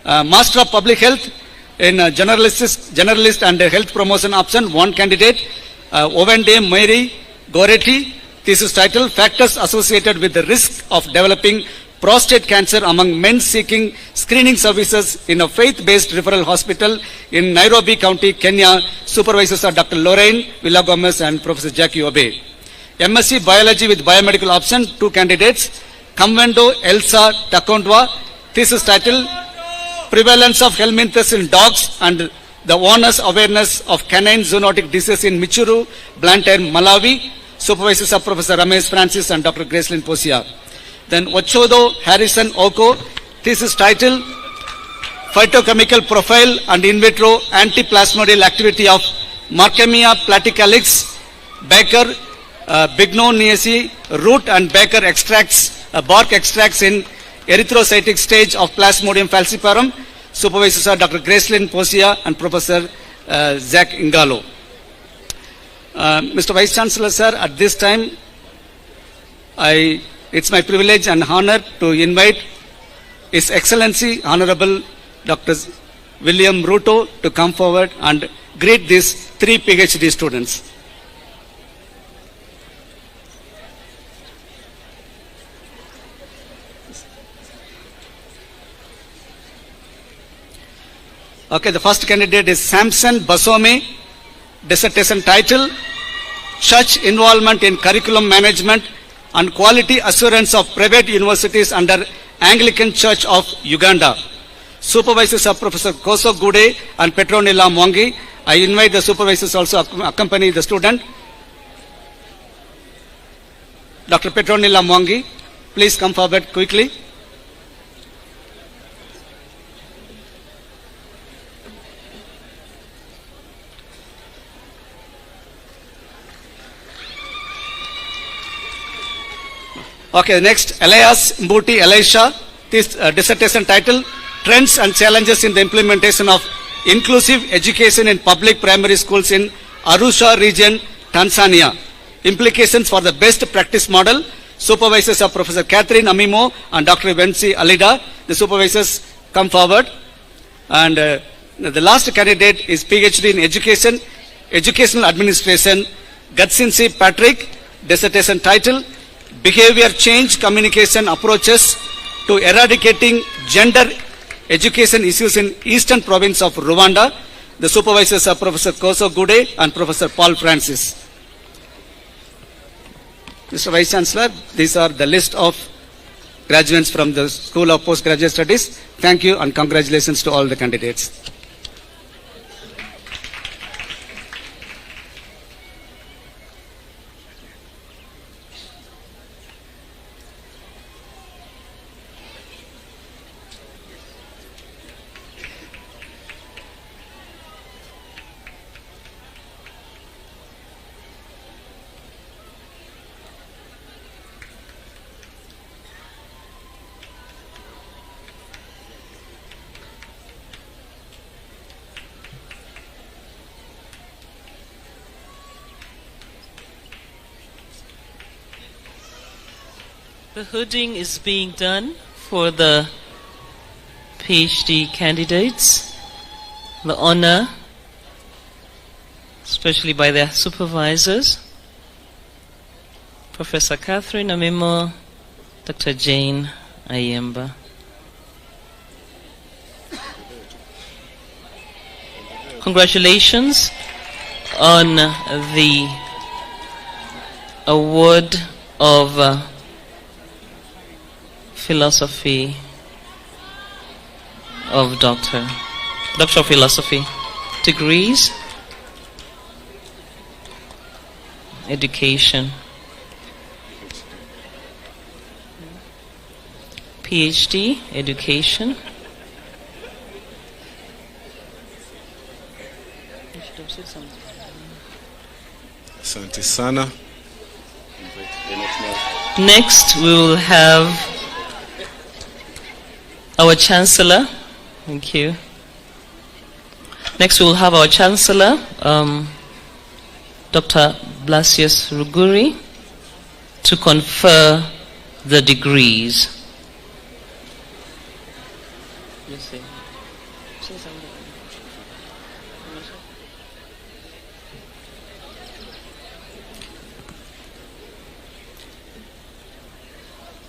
Master of Public Health in Generalist and Health Promotion option, one candidate, Ovende Mary Goretti, thesis title, Factors Associated with the Risk of Developing Prostate Cancer Among Men Seeking Screening Services in a Faith-Based Referral Hospital in Nairobi County, Kenya. Supervisors are Dr. Lorraine Villagomez and Professor Jackie Obe. MSc Biology with Biomedical option, two candidates, Kamwendo Elsa Takondwa, thesis title, Prevalence of Helminthes in Dogs and the Honest Awareness of Canine Zoonotic Disease in Michuru, Blantyre, Malawi. Supervisors are Professor Ramesh Francis and Dr. Gracelyn Posia. Then Ochodo Harrison Oko, thesis title, Phytochemical Profile and In Vitro Antiplasmodial Activity of Markemia platycalyx, Baker, Bignoniaceae, root and Baker extracts, bark extracts in erythrocytic stage of Plasmodium falciparum. Supervisors are Dr. Gracelyn Posia and Professor Zach Ingalo. Mr. Vice Chancellor, sir, at this time, it's my privilege and honor to invite His Excellency Honorable Dr. William Ruto to come forward and greet these three PhD students. Okay, the first candidate is Samson Basome, dissertation title, Church Involvement in Curriculum Management and Quality Assurance of Private Universities under Anglican Church of Uganda. Supervisors are Professor Koso Gude and Petronilla Mwangi. I invite the supervisors also accompany the student. Dr. Petronilla Mwangi, please come forward quickly. Okay, next, Elias Mbuti Elisha, this dissertation title, Trends and Challenges in the Implementation of Inclusive Education in Public Primary Schools in Arusha region, Tanzania. Implications for the Best Practice Model. Supervisors are Professor Catherine Amimo and Dr. Venci Alida. The supervisors come forward. And the last candidate is PhD in Education, Educational Administration, Gatsinsi Patrick, dissertation title, Behavior Change Communication Approaches to Eradicating Gender Education Issues in Eastern Province of Rwanda. The supervisors are Professor Koso Gude and Professor Paul Francis. Mr. Vice Chancellor, these are the list of graduates from the School of Postgraduate Studies. Thank you and congratulations to all the candidates. The hooding is being done for the PhD candidates. The honor, especially by their supervisors, Professor Catherine Amimo, Dr. Jane Ayemba. Congratulations on the award of philosophy of Doctor of Philosophy degrees, education, PhD, education. Asante sana. Next, we will have our Chancellor. Thank you. Next, we will have our Chancellor, Dr. Blasius Ruguri, to confer the degrees.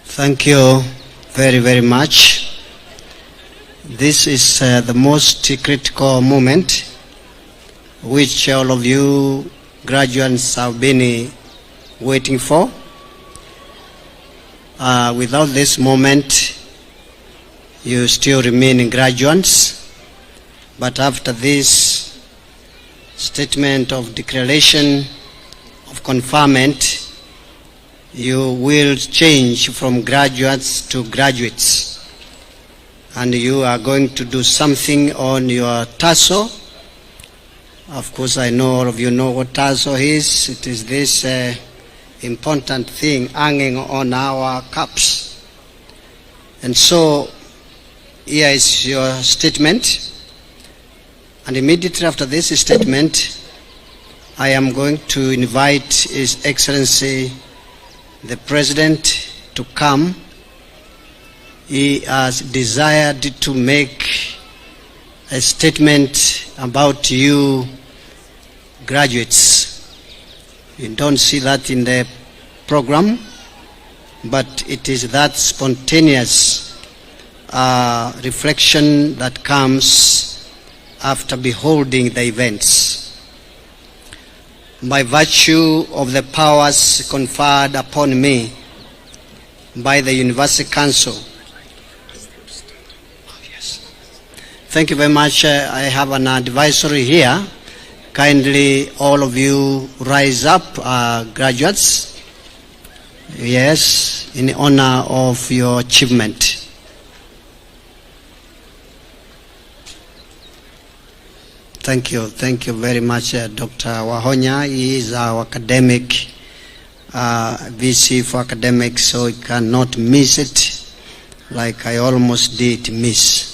Thank you very, very much. This is the most critical moment which all of you graduates have been waiting for. Without this moment, you still remain graduates. But after this statement of declaration of conferment, you will change from graduates to graduates, and you are going to do something on your tassel. Of course, I know all of you know what tassel is. It is this important thing hanging on our caps. And so, here is your statement, and immediately after this statement, I am going to invite His Excellency the President to come. He has desired to make a statement about you graduates. You don't see that in the program, but it is that spontaneous reflection that comes after beholding the events. By virtue of the powers conferred upon me by the University Council. Thank you very much. I have an advisory here. Kindly, all of you rise up, graduates. Yes, in honor of your achievement. Thank you very much, Dr. Wahonya. He is our academic VC for academics, so he cannot miss it, like I almost did miss.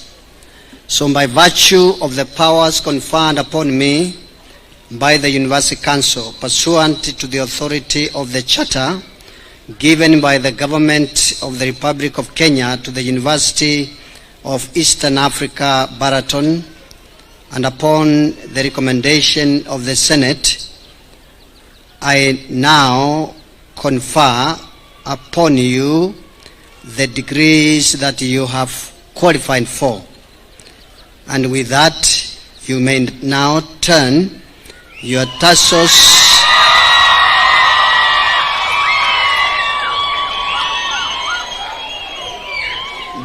So by virtue of the powers conferred upon me by the University Council, pursuant to the authority of the Charter given by the Government of the Republic of Kenya to the University of Eastern Africa, Baraton, and upon the recommendation of the Senate, I now confer upon you the degrees that you have qualified for. And with that, you may now turn your tassels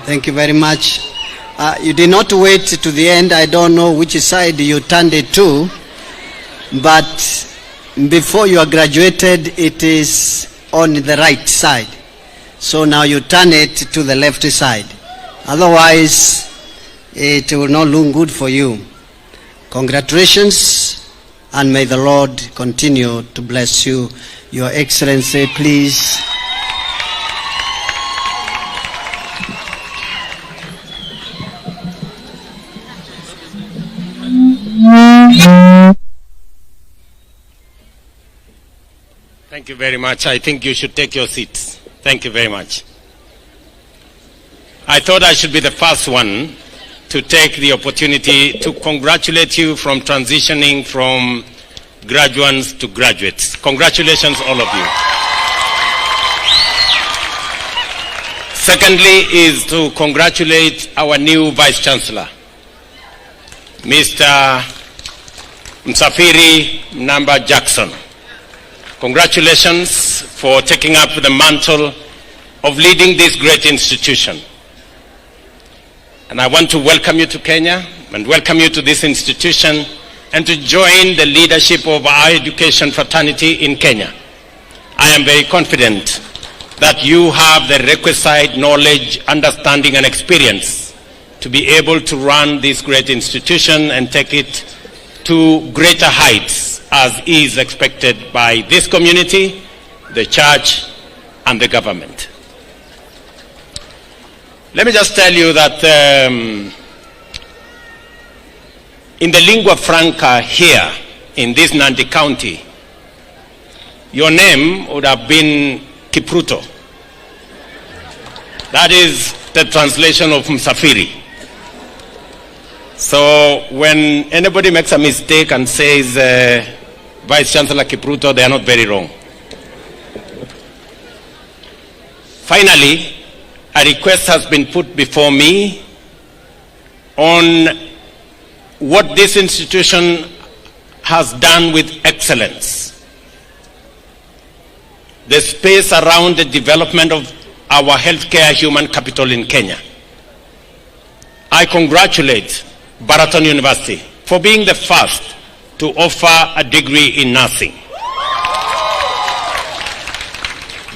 Thank you very much. You did not wait to the end. I don't know which side you turned it to, but before you are graduated, it is on the right side. So now you turn it to the left side. Otherwise, it will not look good for you. Congratulations, and may the Lord continue to bless you. Your Excellency, please. Thank you very much. I think you should take your seats. Thank you very much. I thought I should be the first one to take the opportunity to congratulate you from transitioning from graduates to graduates. Congratulations, all of you. Secondly is to congratulate our new Vice Chancellor, Mr. Msafiri Mnamba Jackson. Congratulations for taking up the mantle of leading this great institution. And I want to welcome you to Kenya and welcome you to this institution and to join the leadership of our education fraternity in Kenya. I am very confident that you have the requisite knowledge, understanding, and experience to be able to run this great institution and take it to greater heights as is expected by this community, the church, and the government. Let me just tell you that in the lingua franca here in this Nandi County, your name would have been Kipruto. That is the translation of Msafiri. So when anybody makes a mistake and says Vice Chancellor Kipruto, they are not very wrong. Finally, a request has been put before me on what this institution has done with excellence. The space around the development of our healthcare human capital in Kenya. I congratulate Baraton University for being the first to offer a degree in nursing.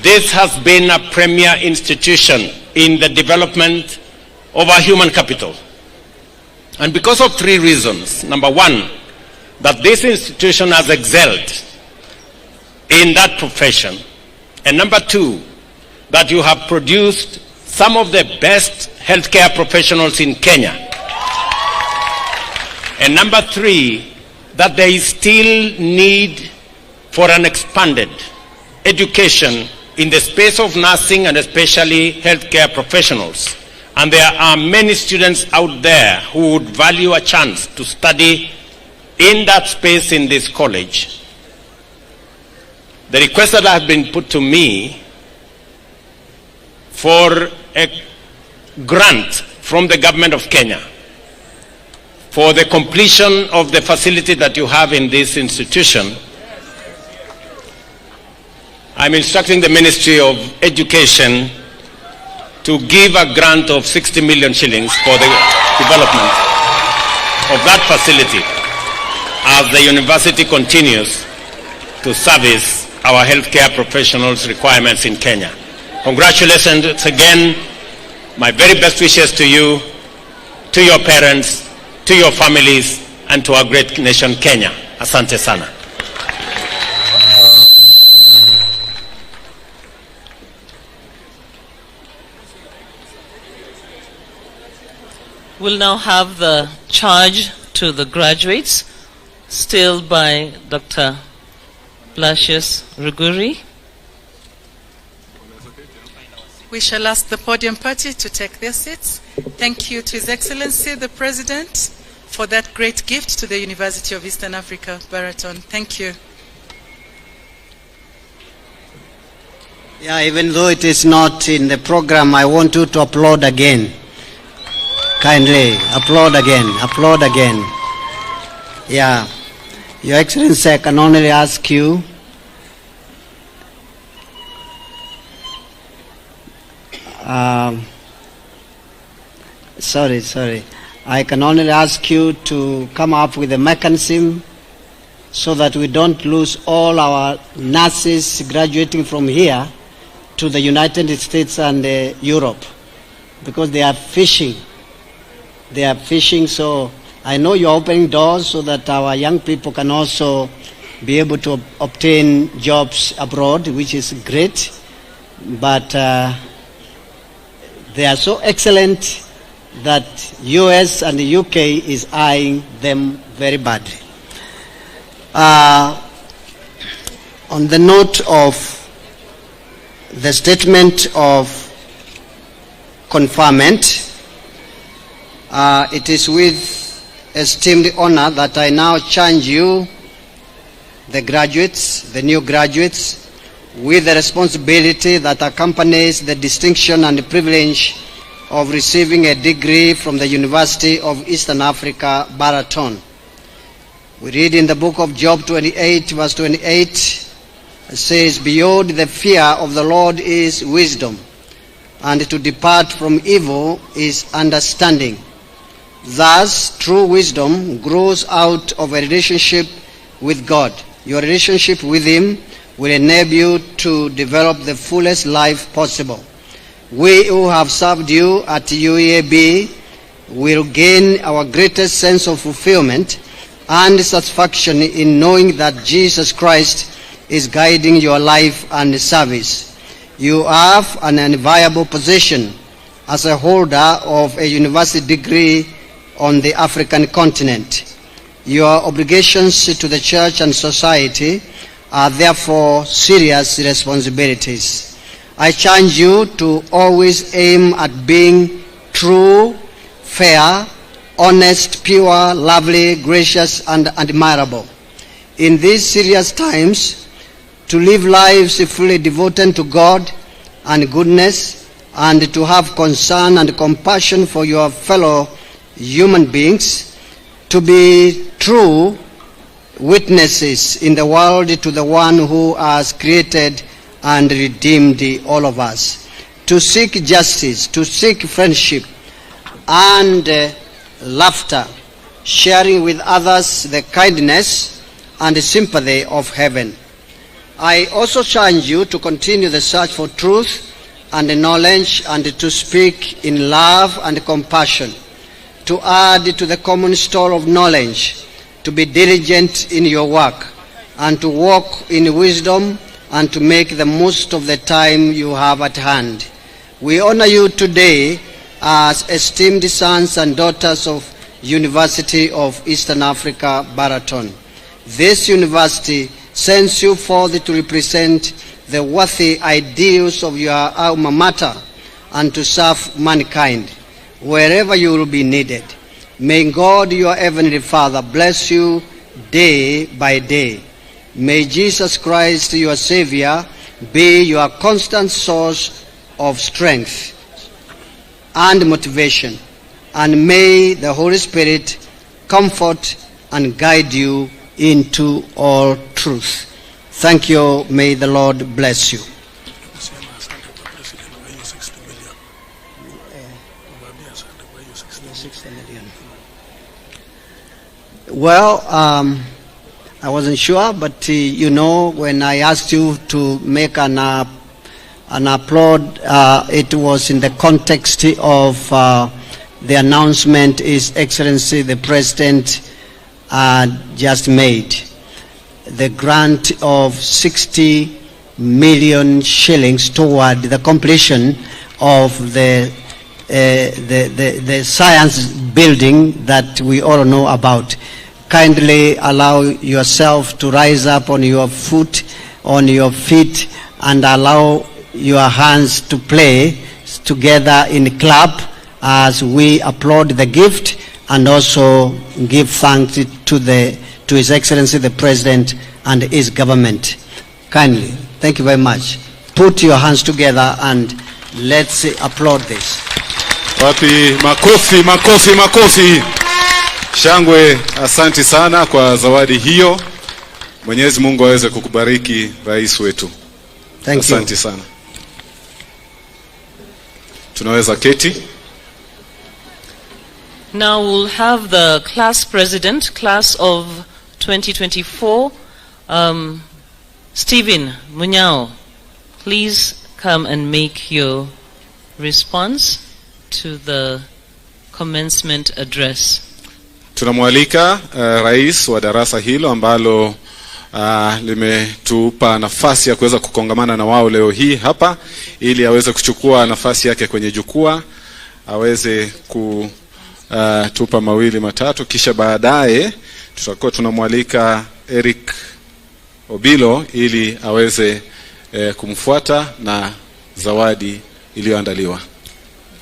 This has been a premier institution in the development of our human capital. And because of three reasons. Number one, that this institution has excelled in that profession. And number two, that you have produced some of the best healthcare professionals in Kenya. And number three, that there is still need for an expanded education in the space of nursing and especially healthcare professionals. And there are many students out there who would value a chance to study in that space in this college. The request that has been put to me for a grant from the government of Kenya for the completion of the facility that you have in this institution, I'm instructing the Ministry of Education to give a grant of 60 million shillings for the development of that facility as the university continues to service our healthcare professionals' requirements in Kenya. Congratulations again. My very best wishes to you, to your parents, to your families, and to our great nation, Kenya. Asante sana. We'll now have the charge to the graduates, still by Dr. Blasius Ruguri. We shall ask the podium party to take their seats. Thank you to His Excellency, the President, for that great gift to the University of Eastern Africa, Baraton. Thank you. Yeah, even though it is not in the program, I want you to applaud again. Kindly, applaud again, applaud again. Yeah, Your Excellency, I can only ask you I can only ask you to come up with a mechanism so that we don't lose all our nurses graduating from here to the United States and Europe, because they are fishing. They are fishing, so I know you're opening doors so that our young people can also be able to obtain jobs abroad, which is great. But they are so excellent that US and the UK is eyeing them very badly. On the note of the statement of conferment. It is with esteemed honor that I now charge you, the graduates, the new graduates, with the responsibility that accompanies the distinction and the privilege of receiving a degree from the University of Eastern Africa, Baraton. We read in the book of Job 28, verse 28, it says, "Beyond the fear of the Lord is wisdom, and to depart from evil is understanding." Thus, true wisdom grows out of a relationship with God. Your relationship with Him will enable you to develop the fullest life possible. We who have served you at UAB will gain our greatest sense of fulfillment and satisfaction in knowing that Jesus Christ is guiding your life and service. You have an enviable position as a holder of a university degree on the African continent. Your obligations to the church and society are therefore serious responsibilities. I charge you to always aim at being true, fair, honest, pure, lovely, gracious, and admirable. In these serious times, to live lives fully devoted to God and goodness, and to have concern and compassion for your fellow human beings, to be true witnesses in the world to the one who has created and redeemed all of us, to seek justice, to seek friendship and laughter, sharing with others the kindness and sympathy of heaven. I also charge you to continue the search for truth and knowledge, and to speak in love and compassion, to add to the common store of knowledge, to be diligent in your work, and to walk in wisdom, and to make the most of the time you have at hand. We honor you today as esteemed sons and daughters of University of Eastern Africa, Baraton. This university sends you forth to represent the worthy ideals of your alma mater and to serve mankind wherever you will be needed. May God, your heavenly Father, bless you day by day. May Jesus Christ, your Savior, be your constant source of strength and motivation. And may the Holy Spirit comfort and guide you into all truth. Thank you. May the Lord bless you. Well, I wasn't sure, but you know, when I asked you to make an upload, it was in the context of the announcement His Excellency the President just made. The grant of 60 million shillings toward the completion of the science building that we all know about. Kindly allow yourself to rise up on your feet, and allow your hands to play together in clap as we applaud the gift and also give thanks to His Excellency the President and his government. Kindly, thank you very much. Put your hands together and let's applaud this. Wapi makofi, makofi, makofi. Shangwe, asanti sana kwa zawadi hiyo. Mwenyezi Mungu aweze kukubariki rais wetu. Asanti sana. Tunaweza keti. Now we'll have the class president, class of 2024, Stephen Munyao. Please come and make your response to the commencement address. Tunamwalika rais wa darasa hilo ambalo limetupa nafasi ya kuweza kukongamana na wao leo hii hapa, ili aweze kuchukua nafasi yake kwenye jukwaa, aweze kutupa mawili matatu, kisha baadaye tutakuwa tunamwalika Eric Obilo ili aweze kumfuata na zawadi iliyoandaliwa.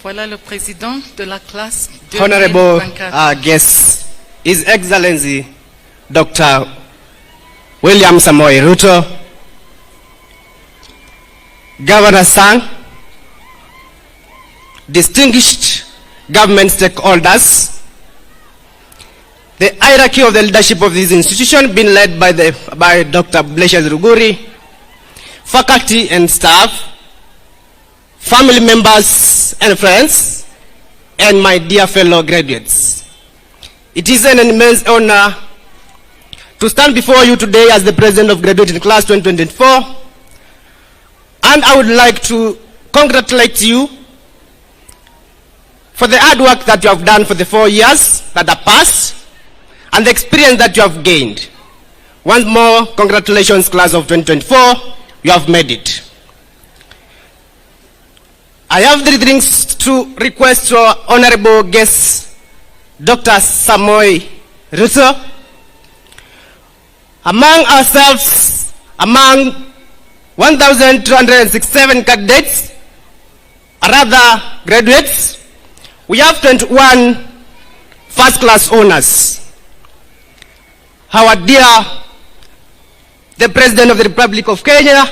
Voilà le président de la classe. Honorable guests, His Excellency Dr. William Samoei Ruto, Governor Sang, distinguished government stakeholders, the hierarchy of the leadership of this institution being led by Dr. Blesius Ruguri, faculty and staff, family members and friends, and my dear fellow graduates. It is an immense honor to stand before you today as the president of graduating class 2024, and I would like to congratulate you for the hard work that you have done for the 4 years that are past, and the experience that you have gained. Once more, congratulations, class of 2024, you have made it. I have 3 things to request to our honorable guest, Dr. Samoei Ruto. Among ourselves, among 1,267 candidates, rather graduates, we have 21 first-class honors. Our dear, the President of the Republic of Kenya,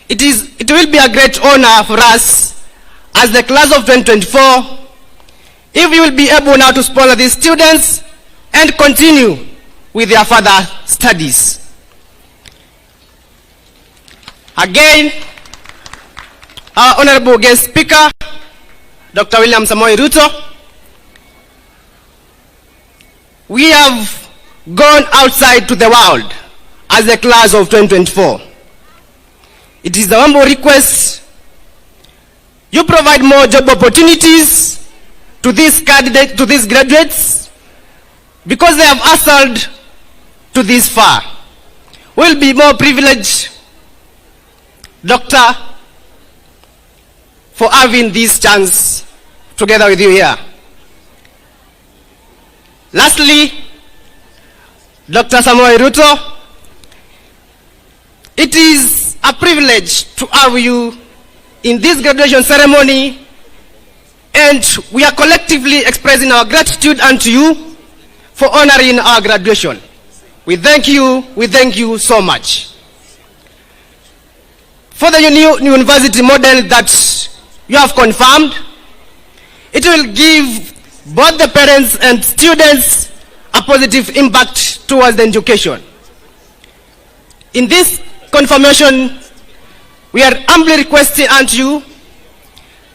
it will be a great honor for us as the class of 2024 if we will be able now to sponsor these students and continue with their further studies. Again, our honorable guest speaker, Dr. William Samoei Ruto, we have gone outside to the world as the class of 2024. It is the humble request you provide more job opportunities to these candidates, to these graduates, because they have hustled to this far. We'll be more privileged, Doctor, for having this chance together with you here. Lastly, Dr. Samoei Ruto, it is a privilege to have you in this graduation ceremony, and we are collectively expressing our gratitude unto you for honoring our graduation. We thank you so much. For the new university model that you have confirmed, it will give both the parents and students a positive impact towards the education. In this confirmation, we are humbly requesting unto you,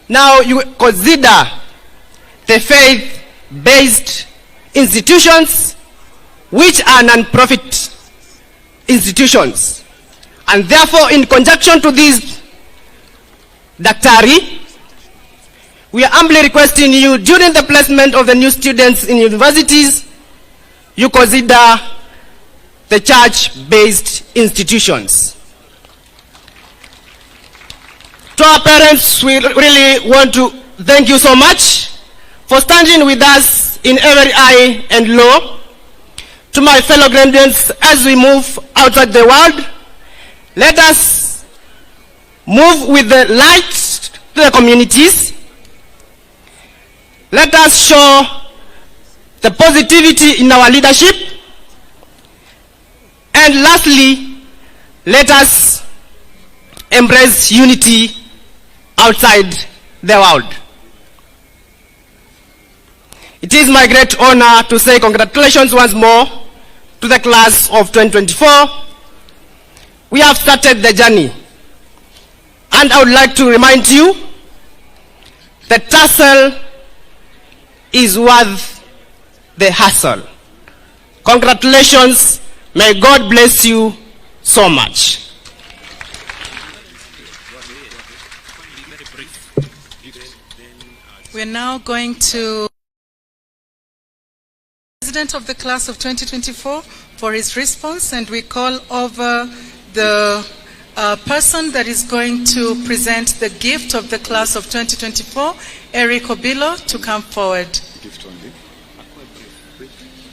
now you consider the faith-based institutions which are non-profit institutions. And therefore, in conjunction to this Daktari, we are humbly requesting you, during the placement of the new students in universities, you consider the church-based institutions. To our parents, we really want to thank you so much for standing with us in every high and low. To my fellow graduates, as we move outside the world, let us move with the light to the communities. Let us show the positivity in our leadership. And lastly, let us embrace unity outside the world. It is my great honor to say congratulations once more to the class of 2024. We have started the journey, and I would like to remind you that tussle is worth the hustle. Congratulations. May God bless you so much. We're now going to the President of the class of 2024 for his response, and we call over the person that is going to present the gift of the class of 2024, Eric Obilo, to come forward.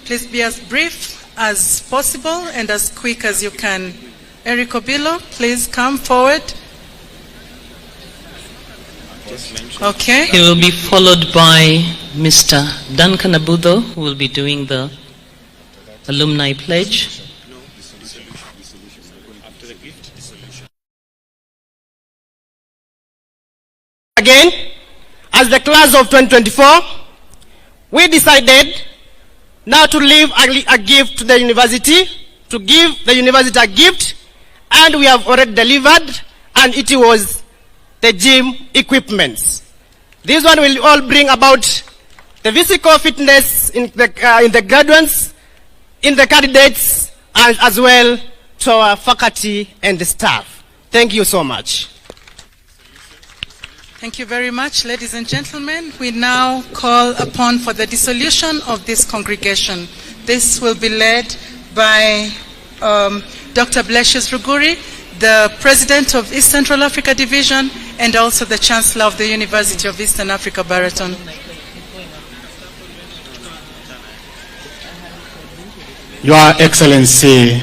Please be as brief as possible and as quick as you can. Eric Obilo, please come forward. Okay. He will be followed by Mr. Duncan Abudo, who will be doing the alumni pledge. Again, as the class of 2024, we decided now to leave a gift to the university, to give the university a gift, and we have already delivered, and it was the gym equipments. This one will all bring about the physical fitness in the graduates, in the candidates, and as well to our faculty and the staff. Thank you so much. Thank you very much, ladies and gentlemen. We now call upon for the dissolution of this congregation. This will be led by Dr. Blesius Ruguri, the President of East Central Africa Division, and also the Chancellor of the University of Eastern Africa, Baraton. Your Excellency,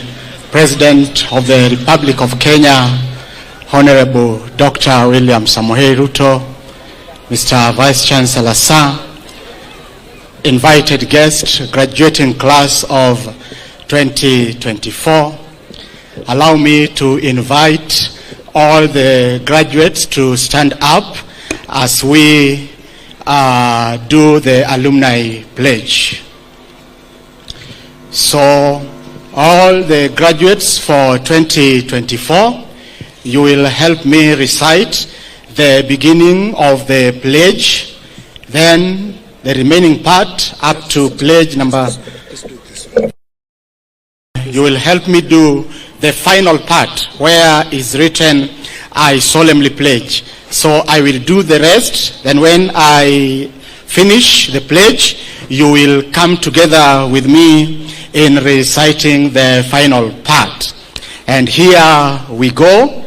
President of the Republic of Kenya, Honorable Dr. William Samoei Ruto, Mr. Vice Chancellor Sir, invited guests, graduating class of 2024, allow me to invite all the graduates to stand up as we do the alumni pledge. So, all the graduates for 2024, you will help me recite the beginning of the pledge, then the remaining part up to pledge number. You will help me do the final part where is written, I solemnly pledge. So I will do the rest, then when I finish the pledge, you will come together with me in reciting the final part. And here we go.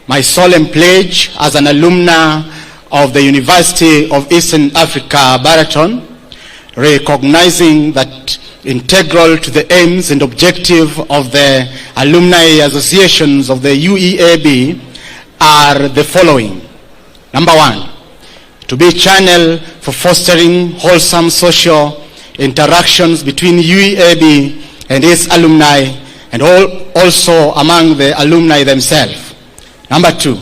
My solemn pledge as an alumna of the University of Eastern Africa, Baraton, recognizing that integral to the aims and objective of the alumni associations of the UEAB are the following. Number one, to be a channel for fostering wholesome social interactions between UEAB and its alumni, and also among the alumni themselves. Number two,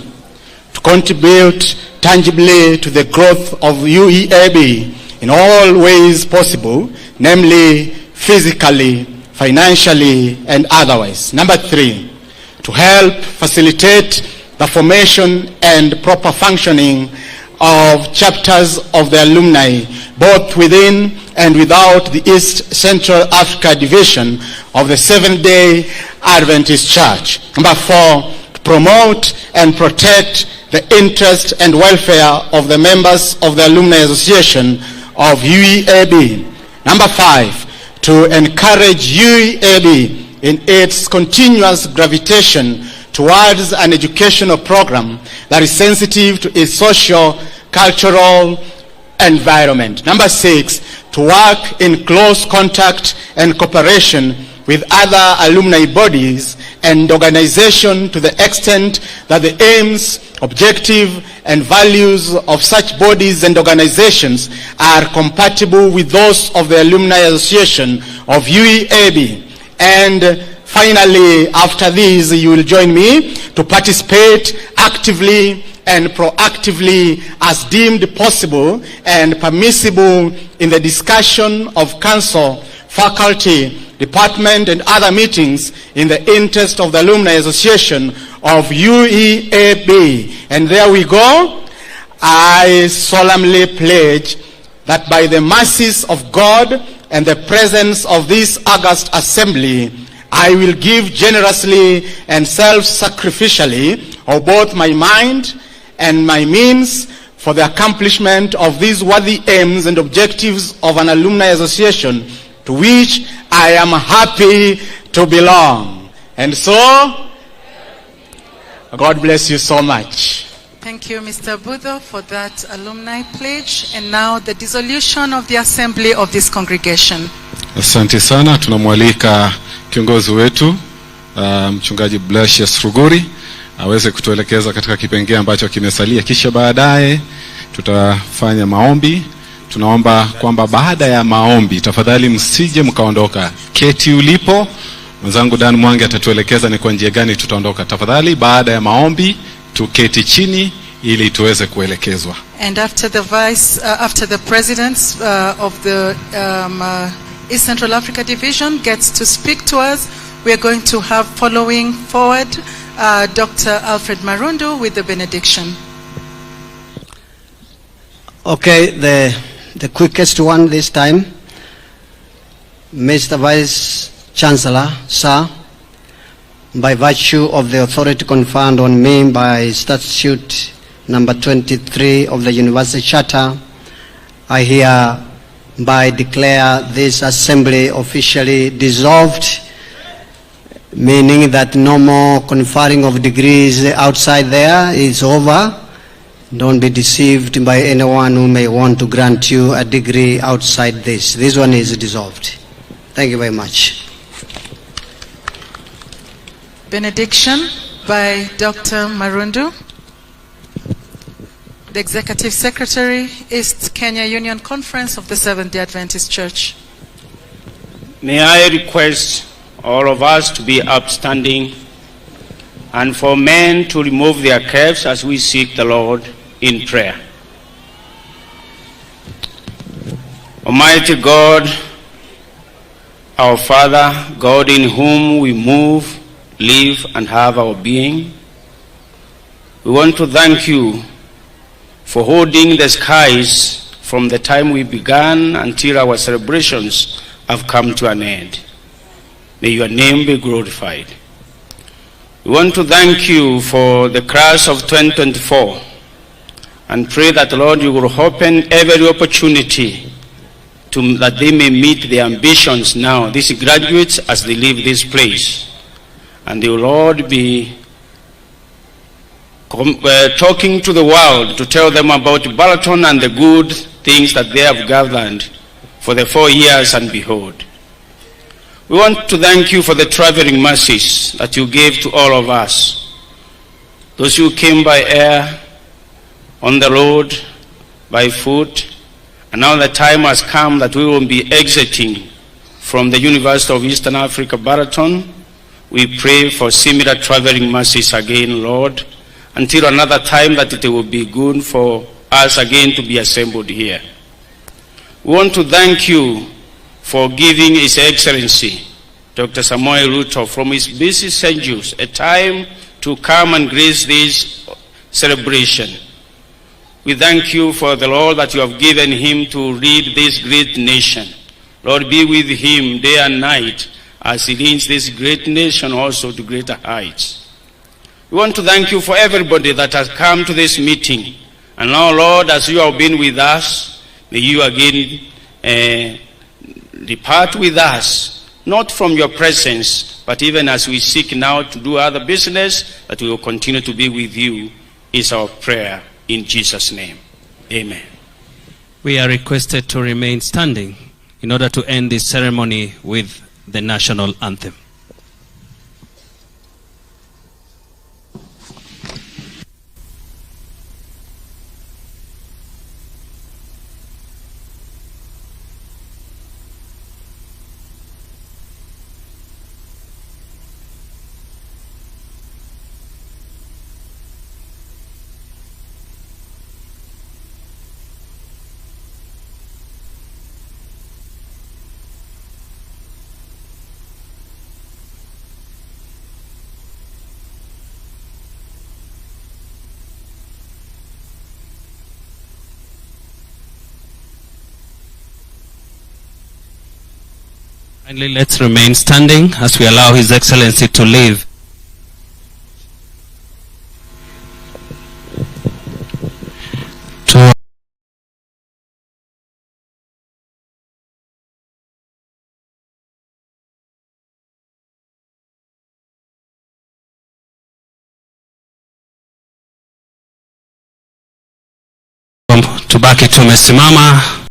to contribute tangibly to the growth of UEAB in all ways possible, namely physically, financially, and otherwise. Number three, to help facilitate the formation and proper functioning of chapters of the alumni, both within and without the East Central Africa Division of the Seventh-day Adventist Church. Number four, promote and protect the interest and welfare of the members of the Alumni Association of UEAB. Number five, to encourage UEAB in its continuous gravitation towards an educational program that is sensitive to its social, cultural environment. Number six, to work in close contact and cooperation with other alumni bodies and organization to the extent that the aims, objective, and values of such bodies and organizations are compatible with those of the Alumni Association of UEAB. And finally, after this, you will join me to participate actively and proactively as deemed possible and permissible in the discussion of council, faculty, department, and other meetings in the interest of the Alumni Association of UEAB. And there we go. I solemnly pledge that by the mercies of God and the presence of this august assembly, I will give generously and self-sacrificially of both my mind and my means for the accomplishment of these worthy aims and objectives of an alumni association to which I am happy to belong. And so, God bless you so much. Thank you, Mr. Budo, for that alumni pledge. And now the dissolution of the assembly of this congregation. Asante sana, tunamwalika kiongozi wetu mchungaji Blesius Ruguri aweze kutuelekeza katika kipengele ambacho kimesalia, kisha baadaye tutafanya maombi. Tunaomba kwamba baada ya maombi tafadhali msije mkaondoka. Keti ulipo. Mwenzangu Dan Mwangi atatuelekeza ni kwa njia gani tutaondoka. Tafadhali baada ya maombi tuketi chini ili tuweze kuelekezwa. And after the president of the East Central Africa Division gets to speak to us, we are going to have following forward Dr. Alfred Marundu with the benediction. Okay, the quickest one this time. Mr. Vice Chancellor, sir, by virtue of the authority conferred on me by Statute number 23 of the University Charter, I hereby declare this assembly officially dissolved, meaning that no more conferring of degrees outside there is over. Don't be deceived by anyone who may want to grant you a degree outside this. This one is dissolved. Thank you very much. Benediction by Dr. Marundu. The Executive Secretary, East Kenya Union Conference of the Seventh-day Adventist Church. May I request all of us to be upstanding and for men to remove their caps as we seek the Lord in prayer. Almighty God, our Father, God in whom we move, live, and have our being, we want to thank you for holding the skies from the time we began until our celebrations have come to an end. May your name be glorified. We want to thank you for the class of 2024 and pray that, Lord, you will open every opportunity that they may meet their ambitions now, these graduates, as they leave this place. And they will, Lord, be talking to the world to tell them about Baraton and the good things that they have gathered for the 4 years and behold. We want to thank you for the traveling mercies that you gave to all of us. Those who came by air, on the road, by foot, and now the time has come that we will be exiting from the University of Eastern Africa, Baraton. We pray for similar traveling mercies again, Lord, until another time that it will be good for us again to be assembled here. We want to thank you for giving His Excellency, Dr. Samuel Ruto, from his busy schedules, a time to come and grace this celebration. We thank you for the Lord that you have given him to lead this great nation. Lord, be with him day and night as he leads this great nation also to greater heights. We want to thank you for everybody that has come to this meeting. And now, Lord, as you have been with us, may you again depart with us, not from your presence, but even as we seek now to do other business, that we will continue to be with you, is our prayer in Jesus' name. Amen. We are requested to remain standing in order to end this ceremony with the national anthem. Finally, let's remain standing as we allow His Excellency to leave. Tubaki tumesimama.